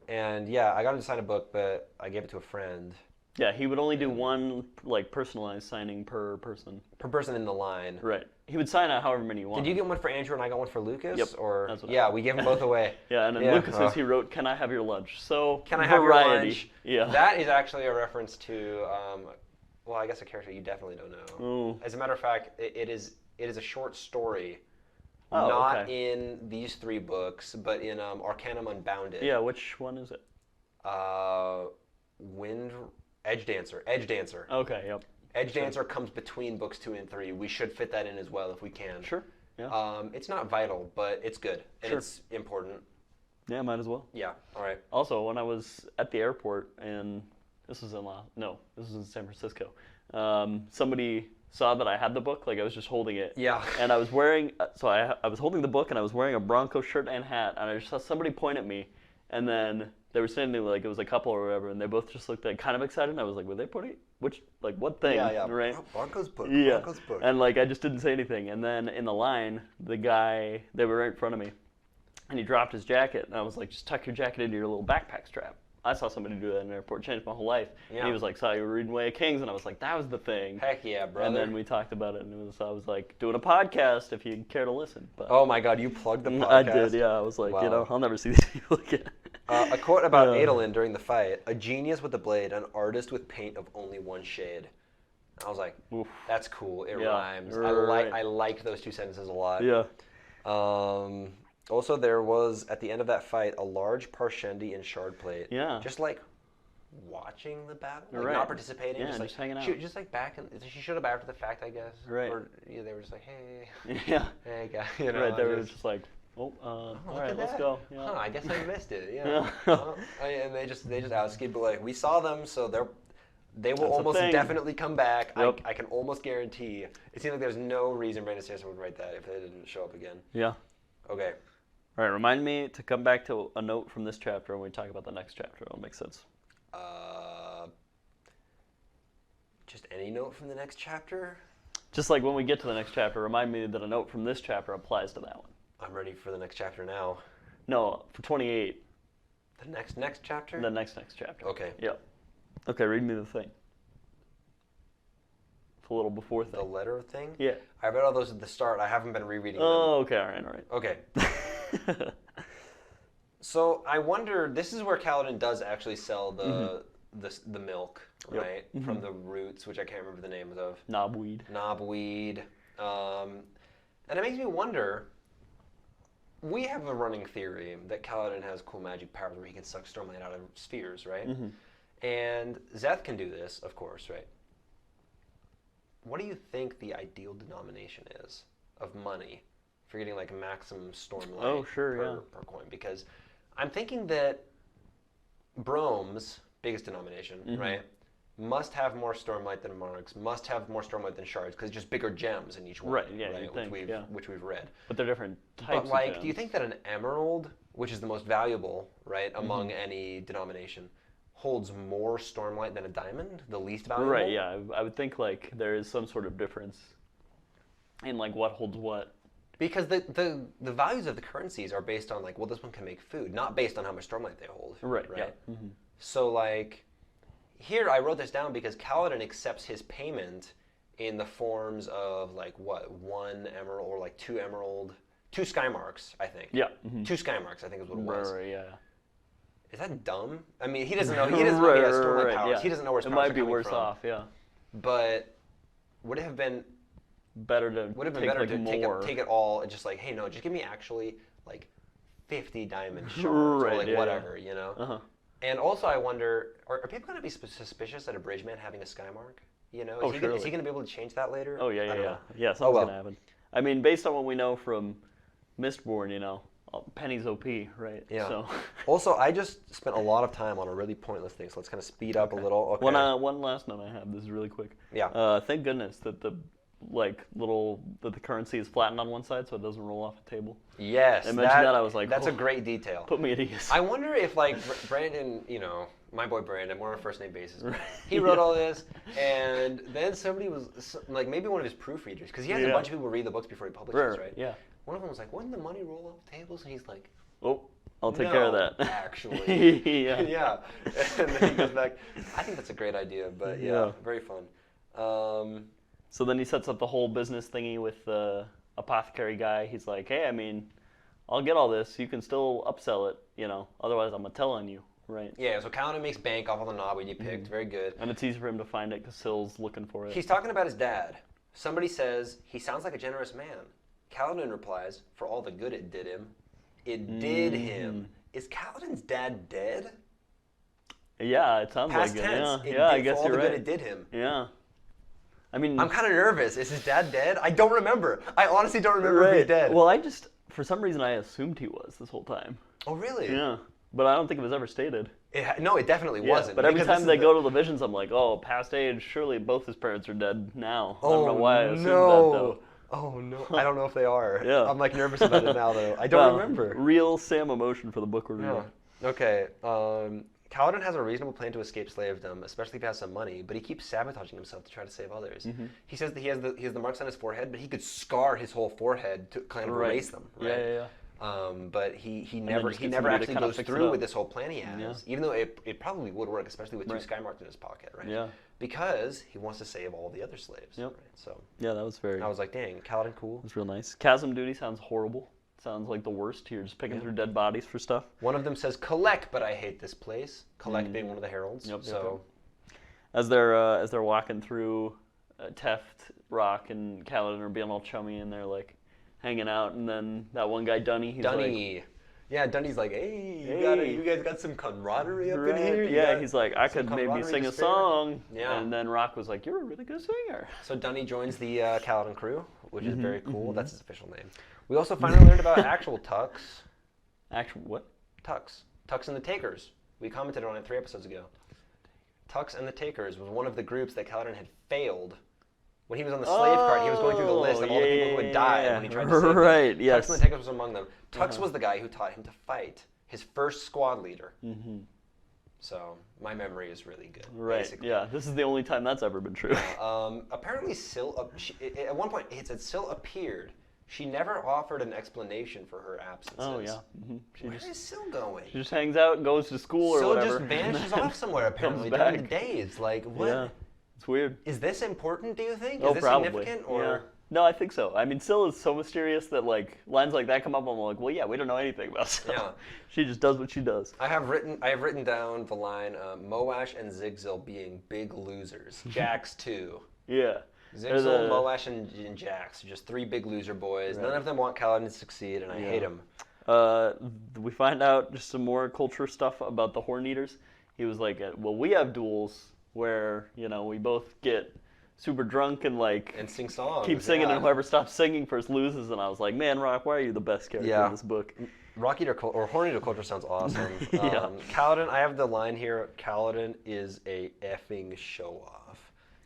And yeah, I got him to sign a book, but I gave it to a friend. Yeah, he would only do one like personalized signing per person. Per person in the line. Right. He would sign out however many you want. Did you get one for Andrew and I got one for Lucas? Yep. Or That's what yeah, we gave them both away. Yeah, and then Lucas's he wrote, "Can I have your lunch?" So can I have your lunch? Yeah. That is actually a reference to well, I guess a character you definitely don't know. Ooh. As a matter of fact, it is a short story. Not in these 3 books, but in Arcanum Unbounded. Yeah, which one is it? Edge Dancer. Edge Dancer. Okay, yep. Edge Dancer comes between books 2 and 3. We should fit that in as well if we can. Sure. Yeah. It's not vital, but it's good and it's important. Yeah, might as well. Yeah. All right. Also, when I was at the airport, and this was in San Francisco. Somebody saw that I had the book, like I was just holding it. Yeah. And I was wearing, I was holding the book and I was wearing a Bronco shirt and hat, and I just saw somebody point at me, and then they were standing like it was a couple or whatever, and they both just looked like kind of excited. And I was like, were they putting what thing? Yeah. Right. Bronco's book. Yeah. Bronco's book. And like I just didn't say anything. And then in the line, the guy, they were right in front of me, and he dropped his jacket, and I was like, just tuck your jacket into your little backpack strap. I saw somebody do that in an airport, changed my whole life. Yeah. And he was like, saw you were reading Way of Kings, and I was like, that was the thing. Heck yeah, brother. And then we talked about it, and I was like, doing a podcast if you'd care to listen. But oh my God, you plugged the podcast? I did, yeah. I was like, wow. I'll never see these people again. A quote about Adolin during the fight: "A genius with the blade, an artist with paint of only one shade." I was like, oof, that's cool. It rhymes. Right. I liked those 2 sentences a lot. Yeah. Also, there was, at the end of that fight, a large Parshendi and shard plate. Yeah. Just like watching the battle, like not participating. Yeah, just hanging out. Just like she showed up after the fact, I guess. Right. Or they were just like, hey. Yeah. Hey, guy. Right, they were just like, all right, let's go. Yeah. Huh, I guess I missed it. Yeah. And they just outskied, but like we saw them, so they will almost definitely come back. Yep. I can almost guarantee. It seems like there's no reason Brandon Sanderson would write that if they didn't show up again. Yeah. Okay. All right, remind me to come back to a note from this chapter when we talk about the next chapter. It'll make sense. Just any note from the next chapter? Just like when we get to the next chapter, remind me that a note from this chapter applies to that one. I'm ready for the next chapter now. No, for 28. The next chapter? The next chapter. Okay. Yep. Okay, read me the thing. It's a little before thing. The letter thing? Yeah. I read all those at the start. I haven't been rereading them. Oh, okay, all right. Okay. So I wonder, this is where Kaladin does actually sell the milk, right? Yep. From the roots, which I can't remember the names of. Knobweed. And it makes me wonder, we have a running theory that Kaladin has cool magic powers where he can suck Stormlight out of spheres, right? Mm-hmm. And Zeth can do this, of course, right? What do you think the ideal denomination is of money for getting like maximum Stormlight per coin? Because I'm thinking that Brome's biggest denomination, right, must have more Stormlight than Monarchs, must have more Stormlight than Shards, because it's just bigger gems in each one, which we've read. But they're different types of gems. Do you think that an Emerald, which is the most valuable, right, among any denomination, holds more Stormlight than a Diamond, the least valuable? Right, yeah. I would think like there is some sort of difference in like what holds what. Because the values of the currencies are based on like, well, this one can make food, not based on how much Stormlight they hold. Right. Yeah. Mm-hmm. So like, here I wrote this down because Kaladin accepts his payment in the forms of like what, 1 emerald or like 2 emerald, 2 sky marks, I think. Yeah. 2 sky marks, I think is what it was. Right. Yeah. Is that dumb? I mean, he doesn't know. He doesn't know he has Stormlight powers. Yeah. He doesn't know where his powers are coming from. It might be worse off. Yeah. But would it have been better to would have been take, better like, to more. take it all and just like, hey, no, just give me actually like 50 diamond shards or like whatever, you know. And also, I wonder, are people going to be suspicious at a bridgeman having a sky mark? You know, is he going to be able to change that later? Oh yeah, I don't know. Yeah, something's gonna happen. I mean, based on what we know from Mistborn, you know, Penny's OP, right? Yeah. So. Also, I just spent a lot of time on a really pointless thing, so let's kind of speed up a little. Okay. One last note I have. This is really quick. Yeah. Thank goodness that the currency is flattened on one side so it doesn't roll off the table. Yes. I mentioned that I was like, that's a great detail. Put me at ease. I wonder if like Brandon, you know, my boy Brandon, we're on a first name basis. He wrote all this, and then somebody was like, maybe one of his proofreaders, because he has a bunch of people read the books before he publishes, right? Yeah. One of them was like, wouldn't the money roll off the tables? And he's like, oh, I'll take care of that. Actually. Yeah. Yeah. And then he goes back. I think that's a great idea, but yeah. Very fun. So then he sets up the whole business thingy with the apothecary guy. He's like, hey, I mean, I'll get all this. You can still upsell it, you know. Otherwise, I'm going to tell on you, right? Yeah, so Kaladin makes bank off of the knobweed you picked. Very good. And it's easy for him to find it because Syl's looking for it. He's talking about his dad. Somebody says, he sounds like a generous man. Kaladin replies, for all the good it did him. It did him. Is Kaladin's dad dead? Yeah, it sounds Past like tense. it. Yeah, I guess you're right. For all the good it did him. Yeah. I mean, I'm kind of nervous. Is his dad dead? I don't remember. I honestly don't remember if he's dead. Well, for some reason, I assumed he was this whole time. Oh, really? Yeah. But I don't think it was ever stated. No, it definitely wasn't. But every time they go to the visions, I'm like, oh, past age, surely both his parents are dead now. Oh, I don't know why I assumed that, though. Oh, no. I don't know if they are. Yeah. I'm like nervous about it now, though. I don't remember. Real Sam emotion for the book review. Yeah. Okay. Kaladin has a reasonable plan to escape slavedom, especially if he has some money, but he keeps sabotaging himself to try to save others. He says that he has the marks on his forehead, but he could scar his whole forehead to kind of erase them. Right? Yeah. But he never actually goes through with this whole plan he has, even though it probably would work, especially with 2 sky marks in his pocket, right? Yeah. Because he wants to save all the other slaves. Yep. Right? So yeah, that was very. I was like, dang, Kaladin cool. It was real nice. Chasm duty sounds horrible. Sounds like the worst. You're just picking through dead bodies for stuff. One of them says, "Collect, but I hate this place." Collect being one of the heralds. Yep. So as they're walking through, Teft, Rock, and Kaladin are being all chummy, and they're like hanging out, and then that one guy Dunny, he's like, yeah, Dunny's like, hey, you guys got some camaraderie up in here? Yeah, he's like, I could maybe sing a song. Yeah. And then Rock was like, you're a really good singer. So Dunny joins the Kaladin crew, which is very cool. That's his official name. We also finally learned about actual Tux. Actual what? Tux. Tux and the Takers. We commented on it 3 episodes ago. Tux and the Takers was one of the groups that Kaladin had failed. When he was on the slave cart, he was going through the list of all the people who had died when he tried to save them. Right, yes. Tux and the Takers was among them. Tux was the guy who taught him to fight. His first squad leader. So my memory is really good. Right, basically. yeah. This is the only time that's ever been true. Apparently Syl, at one point it said Syl appeared. She never offered an explanation for her absences. Oh, yeah. Where is Syl going? She just hangs out and goes to school or whatever. Syl just vanishes off somewhere, apparently, during the days. Like, what? Yeah, it's weird. Is this important, do you think? Oh, is this probably. significant? Or? Yeah. No, I think so. I mean, Syl is so mysterious that, like, lines like that come up, and I'm like, well, yeah, we don't know anything about Syl. Yeah. She just does what she does. I have written down the line, Moash and Zigzil being big losers. Jax, too. Yeah. Zigzil, Moash, and Jax, just 3 big loser boys. Right. None of them want Kaladin to succeed, and I hate him. We find out just some more culture stuff about the Horn Eaters. He was like, well, we have duels where, you know, we both get super drunk and like and sing songs. Keep singing, and whoever stops singing first loses. And I was like, man, Rock, why are you the best character in this book? Rock Eater or Horn Eater culture sounds awesome. Kaladin, I have the line here. Kaladin is a effing show off.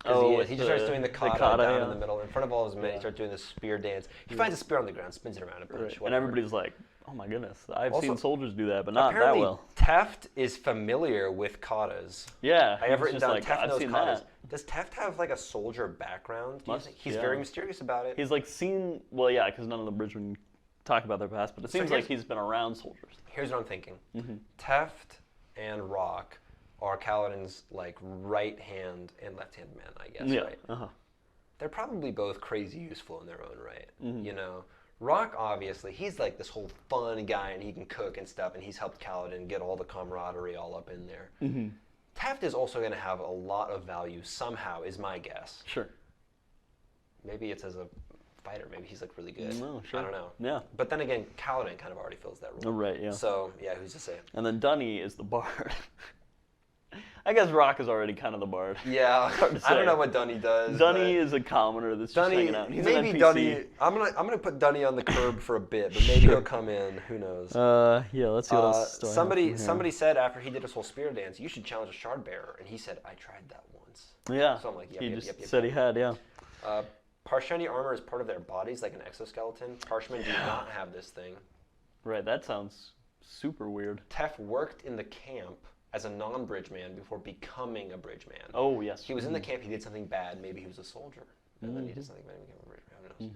He just starts doing the kata down in the middle, in front of all his men. He starts doing the spear dance. He finds a spear on the ground, spins it around a bunch. And everybody's like, oh my goodness, I've seen soldiers do that, but not that well. Teft is familiar with katas. Yeah. I have written down Teft knows katas. Does Teft have like a soldier background? He's very mysterious about it. He's like seen, well, yeah, because none of the Bridgemen talk about their past, but it seems like he's been around soldiers. Here's what I'm thinking. Teft and Rock are Kaladin's like right hand and left hand man, I guess, right? They're probably both crazy useful in their own right. You know, Rock obviously he's like this whole fun guy and he can cook and stuff, and he's helped Kaladin get all the camaraderie all up in there. Teft is also going to have a lot of value somehow, is my guess. Sure. maybe it's as a fighter. Maybe he's like really good. No, sure. I don't know. Yeah. But then again, Kaladin kind of already fills that role. Oh, right, yeah. So, yeah, who's to say? And then Dunny is the bard. I guess Rock is already kind of the bard. Yeah, I don't know what Dunny does. Dunny is a commoner that's just hanging out. He's maybe an NPC. Dunny. I'm gonna put Dunny on the curb for a bit, but maybe he'll come in. Who knows? Yeah, let's see what else. Somebody said after he did his whole spear dance, you should challenge a shard bearer, and he said, I tried that once. Yeah. So I'm like, He said he had, yeah. Parshendi armor is part of their bodies, like an exoskeleton. Parshmen do not have this thing. Right, that sounds super weird. Tef worked in the camp as a non-bridge man before becoming a bridge man. Oh, yes. He was in the camp, he did something bad, maybe he was a soldier. And then he did something bad and became a bridge man,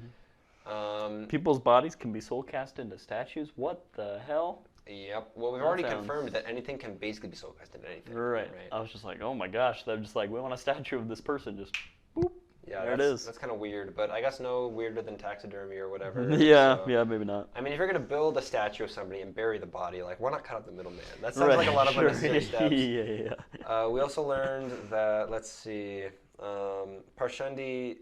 who knows? People's bodies can be soul cast into statues? What the hell? Yep. Well, we've already confirmed that anything can basically be soul cast into anything. Right. I was just like, oh my gosh. They're just like, we want a statue of this person. Just boop. Yeah, there it is. That's kind of weird, but I guess no weirder than taxidermy or whatever. Yeah, maybe not. I mean, if you're going to build a statue of somebody and bury the body, like, why not cut out the middleman? That sounds like a lot of unnecessary steps. Yeah. We also learned that, let's see, Parshendi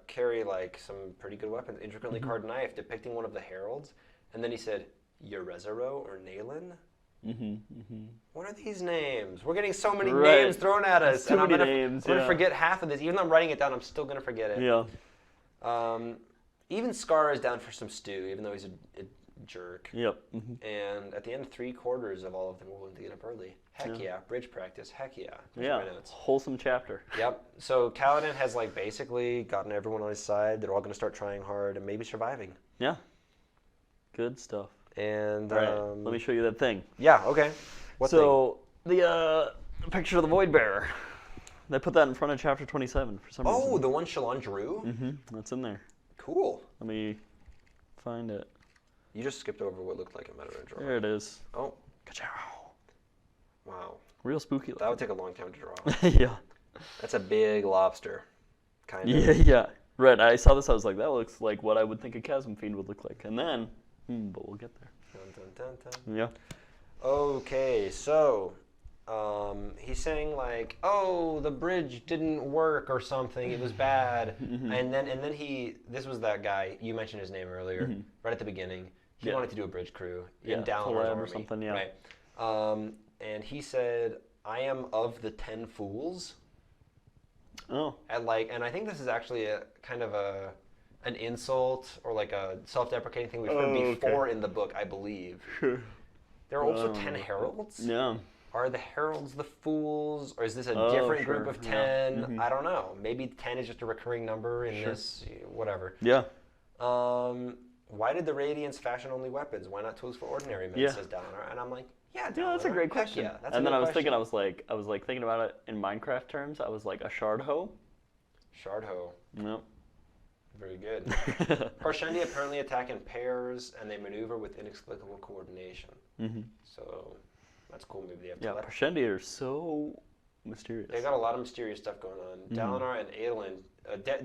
carry, like, some pretty good weapons. Intricately carved knife depicting one of the heralds. And then he said, Yerezero or Nalen? What are these names? We're getting so many names thrown at us. Too many names. I'm going to forget half of this. Even though I'm writing it down, I'm still going to forget it. Yeah. Even Scar is down for some stew, even though he's a jerk. Yep. And at the end, 3/4 of all of them were willing to get up early. Heck yeah. Bridge practice. Heck yeah. Yeah. Wholesome chapter. Yep. So Kaladin has like basically gotten everyone on his side. They're all going to start trying hard and maybe surviving. Yeah. Good stuff. And let me show you that thing. Yeah. Okay. What thing? The picture of the Void Bearer. They put that in front of chapter 27 for some reason. Oh, the one Shalon drew? That's in there. Cool. Let me find it. You just skipped over what looked like a meta drawing. There it is. Oh. Ka-chow. Wow. Real spooky looking. That would take a long time to draw. Yeah. That's a big lobster. Kind of. Yeah. Right. I saw this. I was like, that looks like what I would think a Chasm Fiend would look like. And then, but we'll get there. Dun, dun, dun, dun. Yeah. Okay, so he's saying like, oh, the bridge didn't work or something. It was bad. And then this was that guy, you mentioned his name earlier, right at the beginning. He wanted to do a bridge crew in Dalinar's army. Or something, yeah. Right. And he said, I am of the 10 fools. Oh. And I think this is actually a kind of an insult or like a self-deprecating thing we've heard before in the book, I believe. Sure. There are also 10 heralds. Yeah. Are the heralds the fools, or is this a different group of 10? Yeah. I don't know. Maybe 10 is just a recurring number in this, whatever. Yeah. Why did the Radiants fashion only weapons? Why not tools for ordinary men, says Dalinar. And I'm like, yeah, Dalinar. Yeah, that's a great question. Yeah, that's and then I was thinking, I was like thinking about it in Minecraft terms. I was like, a shard hoe. Shard hoe. Yep. Very good. Parshendi apparently attack in pairs, and they maneuver with inexplicable coordination. So that's cool. Maybe they have to Parshendi are so mysterious. They've got a lot of mysterious stuff going on. Dalinar and Adolin.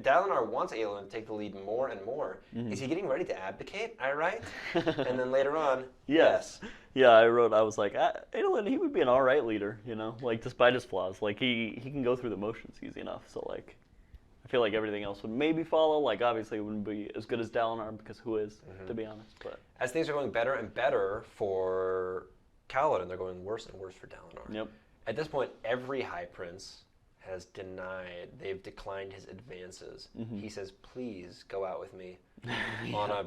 Dalinar wants Adolin to take the lead more and more. Is he getting ready to abdicate? All right. And then later on, yes. Yeah, I was like, Adolin, he would be an all right leader, like despite his flaws. Like he can go through the motions easy enough. So like, I feel like everything else would maybe follow. Like obviously it wouldn't be as good as Dalinar because who is, to be honest. But as things are going better and better for Kaladin, they're going worse and worse for Dalinar. Yep. At this point, every High Prince has they've declined his advances. He says, please go out with me on a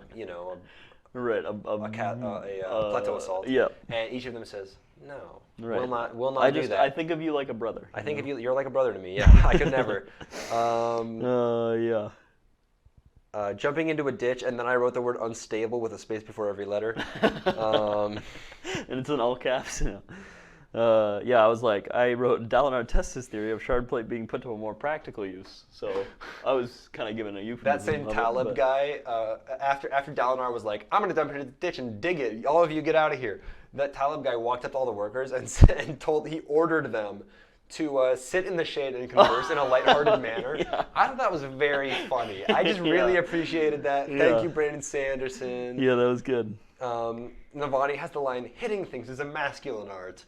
plateau assault. Yeah. And each of them says, no, right. we'll not do that. I think of you like a brother. I think of you, you're like a brother to me. Yeah, I could never. Yeah. Jumping into a ditch, and then I wrote the word unstable with a space before every letter. And it's in all caps. I was like, I wrote Dalinar tests his theory of shard plate being put to a more practical use. So I was kind of giving a euphemism. That same Talib guy, after Dalinar was like, I'm going to dump it into the ditch and dig it. All of you get out of here. That Talib guy walked up to all the workers and he ordered them to sit in the shade and converse in a lighthearted manner. Yeah. I thought that was very funny. I just really appreciated that. Thank you, Brandon Sanderson. Yeah, that was good. Navani has the line, hitting things is a masculine art.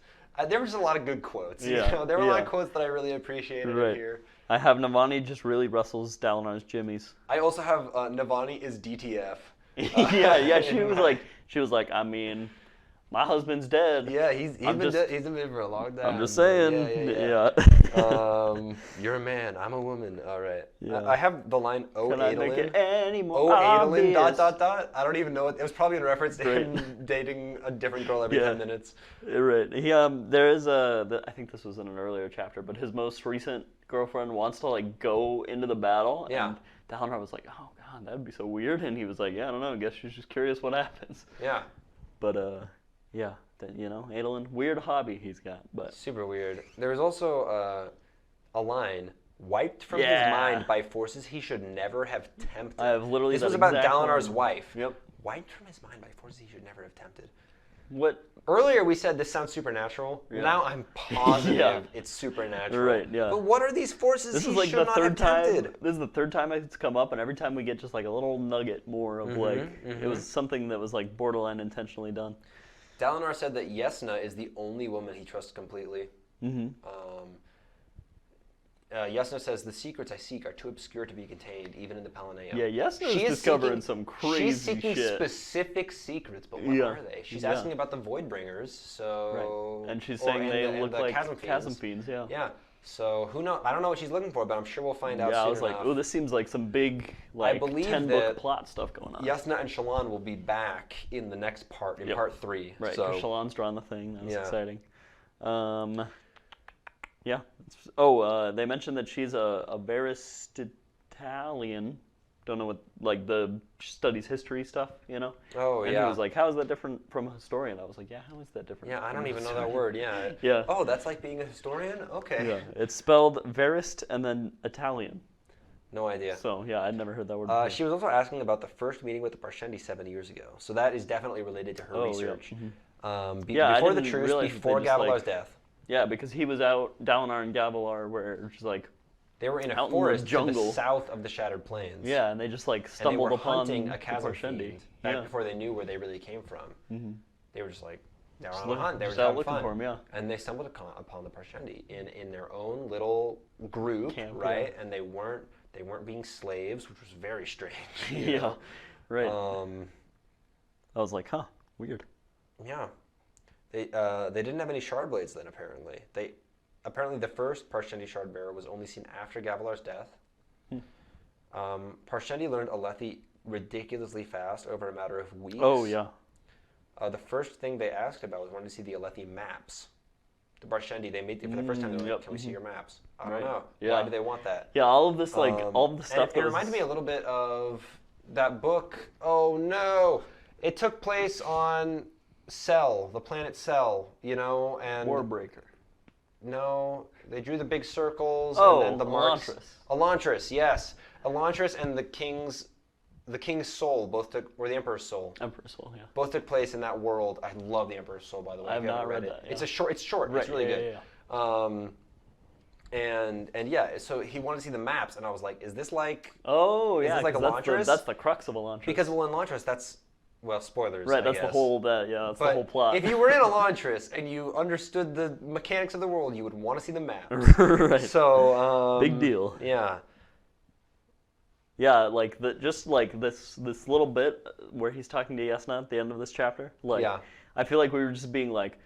There was just a lot of good quotes. Yeah. There were a lot of quotes that I really appreciated in here. I have Navani just really wrestles Dalinar's jimmies. I also have Navani is DTF. Yeah. She was like, I mean, my husband's dead. Yeah, he's been dead for a long time. I'm just saying. Yeah. You're a man. I'm a woman. All right. Yeah. I have the line, "Oh, Can I make it any more Oh, Adolin, obvious? I don't even know. It was probably in reference to him dating a different girl every 10 minutes. Right. He there is I think this was in an earlier chapter, but his most recent girlfriend wants to like go into the battle. Yeah. And Dalinar was like, oh god, that'd be so weird. And he was like, yeah, I don't know. I guess she's just curious what happens. Yeah. But yeah, Adolin, weird hobby he's got, but super weird. There was also a line, wiped from his mind by forces he should never have tempted. I have literally. This was about Dalinar's line. wife. Yep. Wiped from his mind by forces he should never have tempted. What? Earlier we said this sounds supernatural. Yeah. Now I'm positive it's supernatural. Right. Yeah. But what are these forces this he is like should the not third have time. tempted? This is the third time it's come up, and every time we get just like a little nugget more of it was something that was like borderline intentionally done. Dalinar said that Yesna is the only woman he trusts completely. Mm-hmm. Yesna says, the secrets I seek are too obscure to be contained, even in the Palanaeum. Yeah, Yesna is discovering some crazy shit. She's seeking specific secrets, but what are they? She's asking about the Voidbringers, so... Right. And she's saying they look like chasm fiends, yeah. Yeah. So, who knows? I don't know what she's looking for, but I'm sure we'll find out soon I was like, oh, this seems like some big, like, 10-book plot stuff going on. Yesna and Shallan will be back in the next part, in part 3. Right, because Shallan's drawn the thing. That was exciting. Yeah. They mentioned that she's a Varistitalian. Don't know what, like, studies history stuff, you know? Oh, and he was like, how is that different from a historian? I was like, yeah, how is that different? Yeah, I don't even know that word, yeah. Yeah. Oh, that's like being a historian? Okay. Yeah, it's spelled Varist and then Italian. No idea. So, yeah, I'd never heard that word before. She was also asking about the first meeting with the Parshendi 7 years ago. So that is definitely related to her research. Yeah. Before the truce, before Gavilar's death. Yeah, because he was out, Dalinar and Gavilar were just like... They were in a forest to the south of the Shattered Plains. Yeah, and they just like stumbled upon hunting a chasm Parshendi. fiend back before they knew where they really came from. Mm-hmm. They were just like, they were on a hunt. They were just out looking for him, yeah. And they stumbled upon the Parshendi in their own little group, right? And they weren't being slaves, which was very strange. You know? Right. I was like, huh, weird. Yeah. They didn't have any shard blades then, apparently. Apparently, the first Parshendi Shardbearer was only seen after Gavilar's death. Parshendi learned Alethi ridiculously fast over a matter of weeks. Oh, yeah. The first thing they asked about was wanting to see the Alethi maps. The Parshendi, they made it for the first time. They were like, can we see your maps? I don't know. Yeah. Why do they want that? Yeah, all of this, like, all of the stuff. It reminded me a little bit of that book. Oh, no. It took place on Cell, the planet Cell, you know, and... Warbreaker. No, they drew the big circles and then the marks. Elantris. Elantris, yes. Elantris and the king's soul or the Emperor's soul. Emperor's soul, yeah. Both took place in that world. I love the Emperor's soul, by the way. I have not read that. Yeah. It's short. Right, it's really good. Yeah. So he wanted to see the maps, and I was like, is this like? Oh yeah, is this like Elantris? That's the crux of Elantris. Because Elantris, that's. Well, spoilers. Right, that's I guess. The whole. That's the whole plot. If you were in Elantris and you understood the mechanics of the world, you would want to see the maps. Right. So big deal. Yeah. Yeah, like this little bit where he's talking to Yesna at the end of this chapter. Like, I feel like we were just being like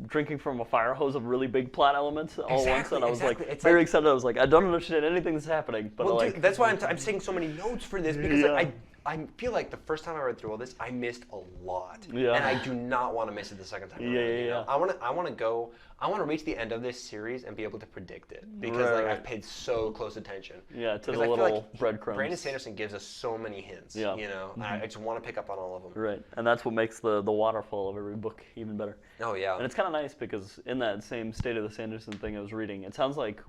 drinking from a fire hose of really big plot elements all at once, and I was like very excited. I was like, I don't understand anything that's happening. But dude, that's why I'm taking so many notes for this because I feel like the first time I read through all this, I missed a lot, and I do not want to miss it the second time. Yeah. I want to reach the end of this series and be able to predict it because I've paid so close attention. Yeah, to the little breadcrumbs. Brandon Sanderson gives us so many hints. Yeah. You know, I just want to pick up on all of them. Right, and that's what makes the waterfall of every book even better. Oh yeah. And it's kind of nice because in that same State of the Sanderson thing I was reading, it sounds like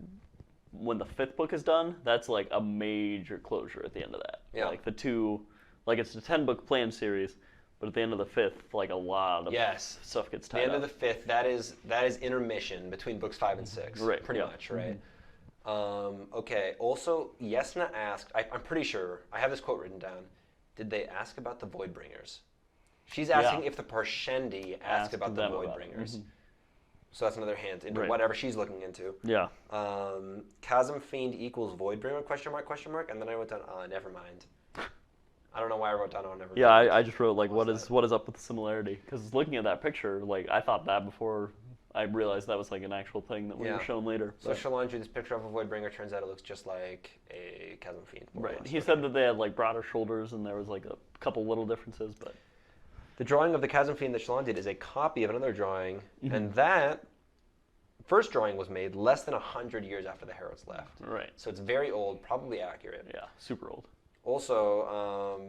when the 5th book is done, that's like a major closure at the end of that. Yeah. Like the two, like it's a 10-book planned series, but at the end of the 5th, like a lot of stuff gets tied up. The end of the 5th, that is intermission between books 5 and 6. Right. Pretty much, right? Okay. Also, Yesna asked, I'm pretty sure, I have this quote written down, did they ask about the Voidbringers? She's asking if the Parshendi asked about the Voidbringers. So that's another hint into Right. whatever she's looking into. Yeah. Chasm Fiend equals Voidbringer, question mark, and then I wrote down, never mind. I don't know why I wrote down, never mind. Yeah, I just wrote, like, What what is up with the similarity? Because looking at that picture, like, I thought that before I realized that was, like, an actual thing that we were shown later. So Shalon drew this picture of a Voidbringer. Turns out it looks just like a Chasm Fiend. Right. He said that they had, like, broader shoulders and there was, like, a couple little differences, but... The drawing of the Chasm Fiend that Shalon did is a copy of another drawing, and that first drawing was made less than 100 years after the Heralds left. Right. So it's very old, probably accurate. Yeah, super old. Also,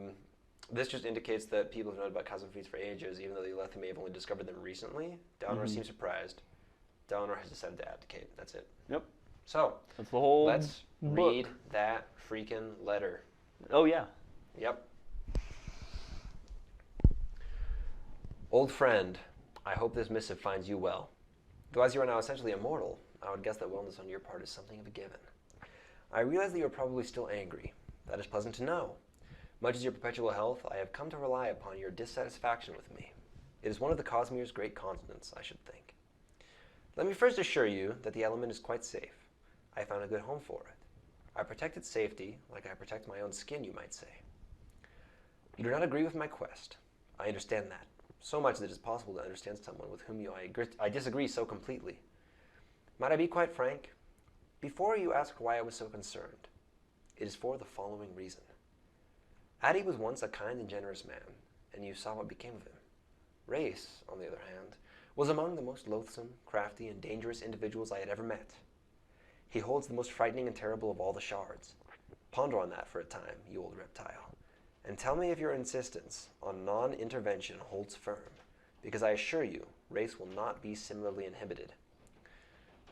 this just indicates that people have known about Chasm Fiends for ages, even though the Alethi may have only discovered them recently. Dalinar seems surprised. Dalinar has decided to abdicate. That's it. Yep. So, That's the whole let's book. read that freaking letter. Oh, yeah. Yep. Old friend, I hope this missive finds you well. Though as you are now essentially immortal, I would guess that wellness on your part is something of a given. I realize that you are probably still angry. That is pleasant to know. Much as your perpetual health, I have come to rely upon your dissatisfaction with me. It is one of the Cosmere's great constants, I should think. Let me first assure you that the element is quite safe. I found a good home for it. I protect its safety like I protect my own skin, you might say. You do not agree with my quest. I understand that. So much that it is possible to understand someone with whom I disagree so completely. Might I be quite frank? Before you ask why I was so concerned, it is for the following reason. Adi was once a kind and generous man, and you saw what became of him. Race, on the other hand, was among the most loathsome, crafty, and dangerous individuals I had ever met. He holds the most frightening and terrible of all the shards. Ponder on that for a time, you old reptile. And tell me if your insistence on non-intervention holds firm, because I assure you, Race will not be similarly inhibited.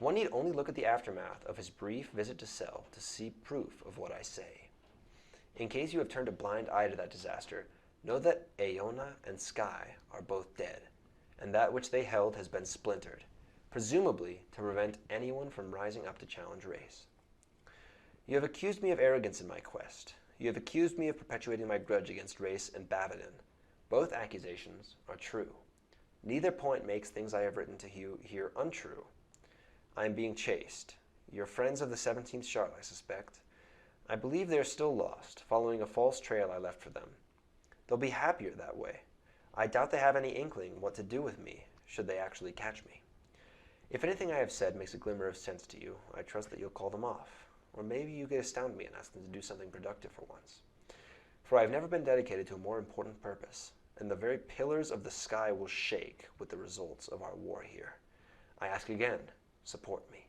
One need only look at the aftermath of his brief visit to Cell to see proof of what I say. In case you have turned a blind eye to that disaster, know that Aeona and Sky are both dead, and that which they held has been splintered, presumably to prevent anyone from rising up to challenge Race. You have accused me of arrogance in my quest. You have accused me of perpetuating my grudge against Race and Bavadin. Both accusations are true. Neither point makes things I have written to you here untrue. I am being chased. Your friends of the 17th Shard, I suspect. I believe they are still lost, following a false trail I left for them. They'll be happier that way. I doubt they have any inkling what to do with me, should they actually catch me. If anything I have said makes a glimmer of sense to you, I trust that you'll call them off. Or maybe you could astound me and ask them to do something productive for once. For I have never been dedicated to a more important purpose, and the very pillars of the sky will shake with the results of our war here. I ask again, support me.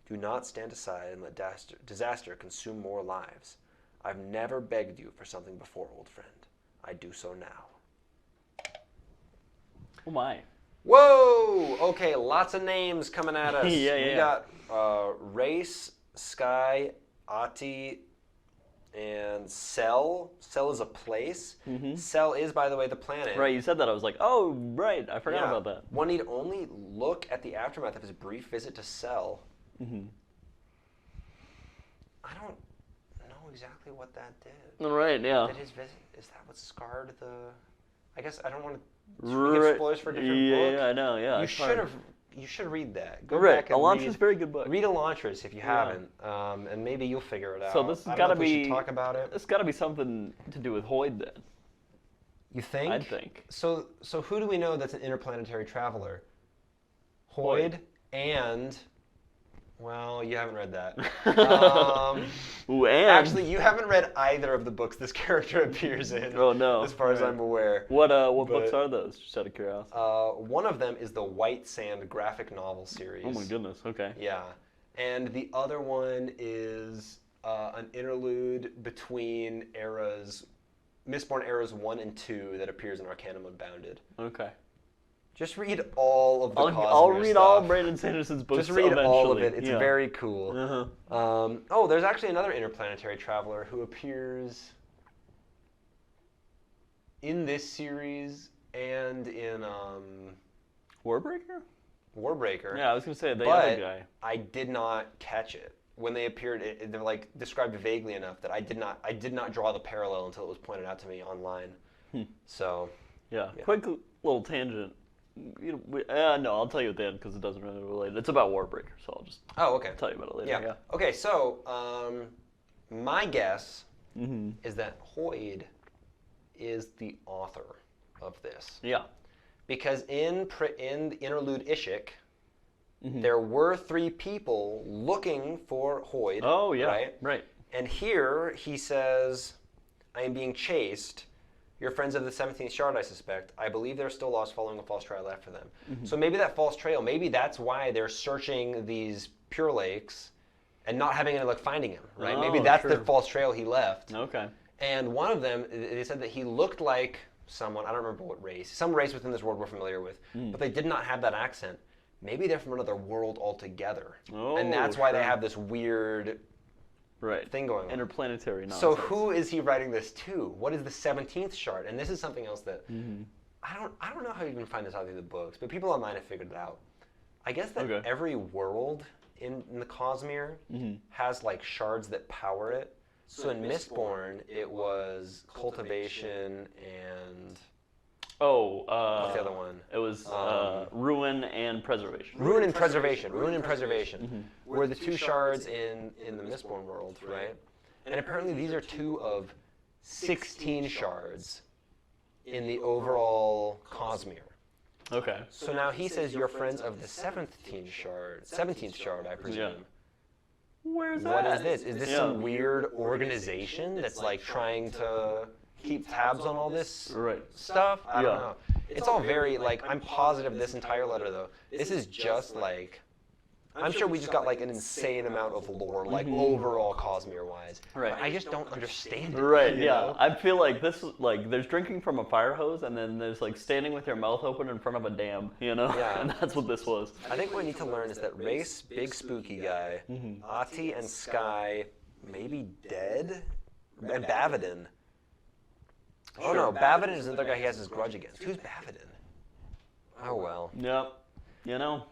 Do not stand aside and let disaster consume more lives. I've never begged you for something before, old friend. I do so now. Oh my. Whoa! Okay, lots of names coming at us. We got Race, Sky, Ati, and Cell. Cell is a place. Cell is, by the way, the planet. Right, you said that. I was like, oh, right. I forgot about that. One need only look at the aftermath of his brief visit to Cell. I don't know exactly what that did. Right, yeah. Did his visit, is that what scarred the... I guess I don't want to give spoilers for a different book. Yeah, I know, yeah. You should read that. Go Right, back and Elantris, very good book. Read Elantris if you haven't, and maybe you'll figure it out. So this has got to be. We should talk about it. It's got to be something to do with Hoyd then. You think? I'd think. So who do we know that's an interplanetary traveler? Hoyd and. Well, you haven't read that. Ooh, and actually, you haven't read either of the books this character appears in. Oh no! As far as I'm aware. What books are those? Just out of curiosity. One of them is the White Sand graphic novel series. Oh my goodness! Okay. Yeah, and the other one is an interlude between eras, Mistborn eras 1 and 2 that appears in Arcanum Unbounded. Okay. Just read all of the Cosmere I'll read stuff. all Brandon Sanderson's books. Just read eventually. all of it. It's very cool. Uh-huh. There's actually another interplanetary traveler who appears in this series and in Warbreaker? Warbreaker. Yeah, I was gonna say the other guy. I did not catch it when they appeared. They're like described vaguely enough that I did not draw the parallel until it was pointed out to me online. So yeah. Quick little tangent. No, I'll tell you at the end because it doesn't really relate. It's about Warbreaker, so I'll just okay. tell you about it later. Yeah. Okay, so my guess is that Hoyd is the author of this. Yeah. Because in the interlude Ishik, there were 3 people looking for Hoyd. Oh, yeah. Right. And here he says, I am being chased. Your friends of the 17th Shard, I suspect. I believe they're still lost following a false trail after them. So maybe that false trail, maybe that's why they're searching these Pure Lakes and not having any luck finding him, right? Maybe that's the false trail he left. Okay. And one of them, they said that he looked like someone, I don't remember what race, some race within this world we're familiar with, but they did not have that accent. Maybe they're from another world altogether. Oh, and that's why they have this weird thing going on. Interplanetary nonsense. So who is he writing this to? What is the 17th shard? And this is something else that I don't know how you even find this out through the books, but people online have figured it out. I guess that every world in the Cosmere has like shards that power it. So in Mistborn, it was cultivation and what's the other one? It was ruin and preservation. Ruin and preservation were the 2 shards in the Mistborn world, right? And apparently these are 2 of 16 shards in the overall Cosmere. Okay. So now he says you're friends of the 17th shard, I presume. Yeah. Where's that? What is this? Is this some weird organization that's like trying to keep tabs on all this stuff? I don't know. It's all very like, I'm positive this entire letter though, this is just like, I'm sure we just got like an insane amount of lore, like overall Cosmere wise. Right. But I just don't understand it. Right, you yeah. know? I feel like this, like, there's drinking from a fire hose, and then there's like standing with your mouth open in front of a dam, you know? Yeah. And that's what this was. I think what we need to learn is that Race, big spooky guy, Ati and Sky, maybe dead, and Bavadin. Oh no, Bavadin is another guy he has his grudge against. Who's Bavadin? Oh well. Yep. You know?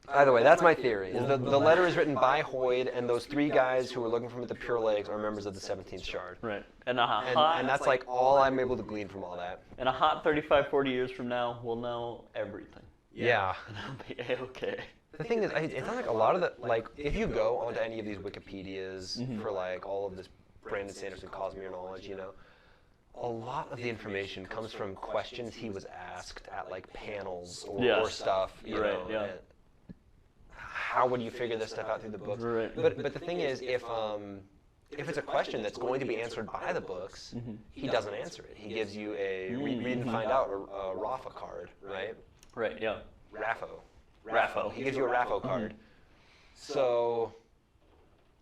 Either way, that's my theory. Is the letter is written by Hoyd, and those 3 guys who were looking for him at the Pure Lakes are members of the 17th Shard. Right. And that's like all I'm able to glean from all that. And a hot 35, 40 years from now, we'll know everything. Yeah. And it'll be A-okay. The thing is, it sounds like a lot of the, like, if you go onto any of these Wikipedias for like all of this Brandon Sanderson Cosmere knowledge, you know, a lot of the information comes from questions he was asked at like panels or stuff, you know. Yeah. How would you figure this stuff out through the books? Right. But the thing is, if it's a question that's going to be answered by the books, he doesn't answer it. He gives you a read and find out a Rafa card, right? Right. Yeah. Raffo. He gives you a Raffo card. So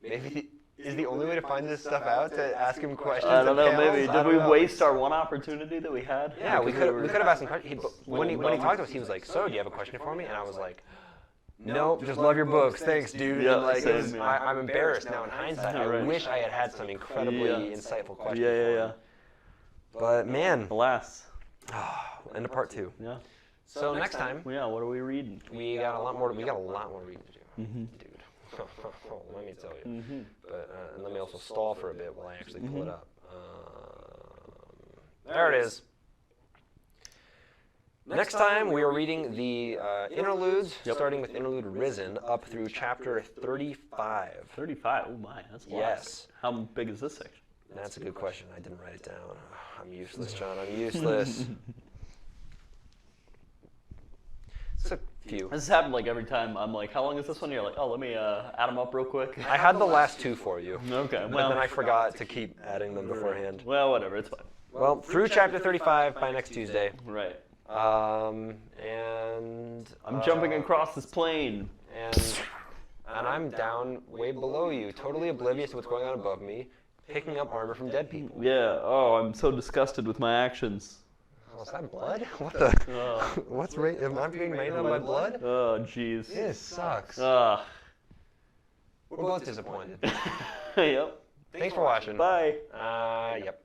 maybe is the only way to find this stuff out to ask him questions? I don't know. Panels? Maybe did we waste our one opportunity that we had? Yeah, we could have asked him questions. When he talked to us, he was like, "So, do you have a question for me?" And I was like, "Nope, just love your books, thanks, dude." Yeah, and like, same, I'm embarrassed now in hindsight. I wish I had had some incredibly insightful questions. Yeah. But man, Alas. End of part 2. Yeah. So next time, Yeah. What are we reading? we got a lot more reading to do, dude. Let me tell you. But and let me also stall for a bit while I actually pull it up. There it is. Next time we are reading the interludes, starting with interlude Risen, up through chapter 35. 35. Oh my, that's a lot. Yes. How big is this section? That's a good question. I didn't write it down. I'm useless, John. I'm useless. It's a few. This has happened like every time. I'm like, how long is this one? You're like, oh, let me add them up real quick. I had the last 2 for you. Okay. But then I forgot to keep adding them beforehand. Well, whatever. It's fine. Well, through chapter 35 by next Tuesday. Right. And I'm jumping across this plane. And I'm down way below you, totally oblivious to what's going on above me, picking up armor from dead people. Yeah. Oh, I'm so disgusted with my actions. Oh, is that blood? What the? What's right? Am I being rained on by blood? Oh, jeez. This sucks. Ugh. We're both disappointed. Yep. Thanks for watching. Bye. Yep.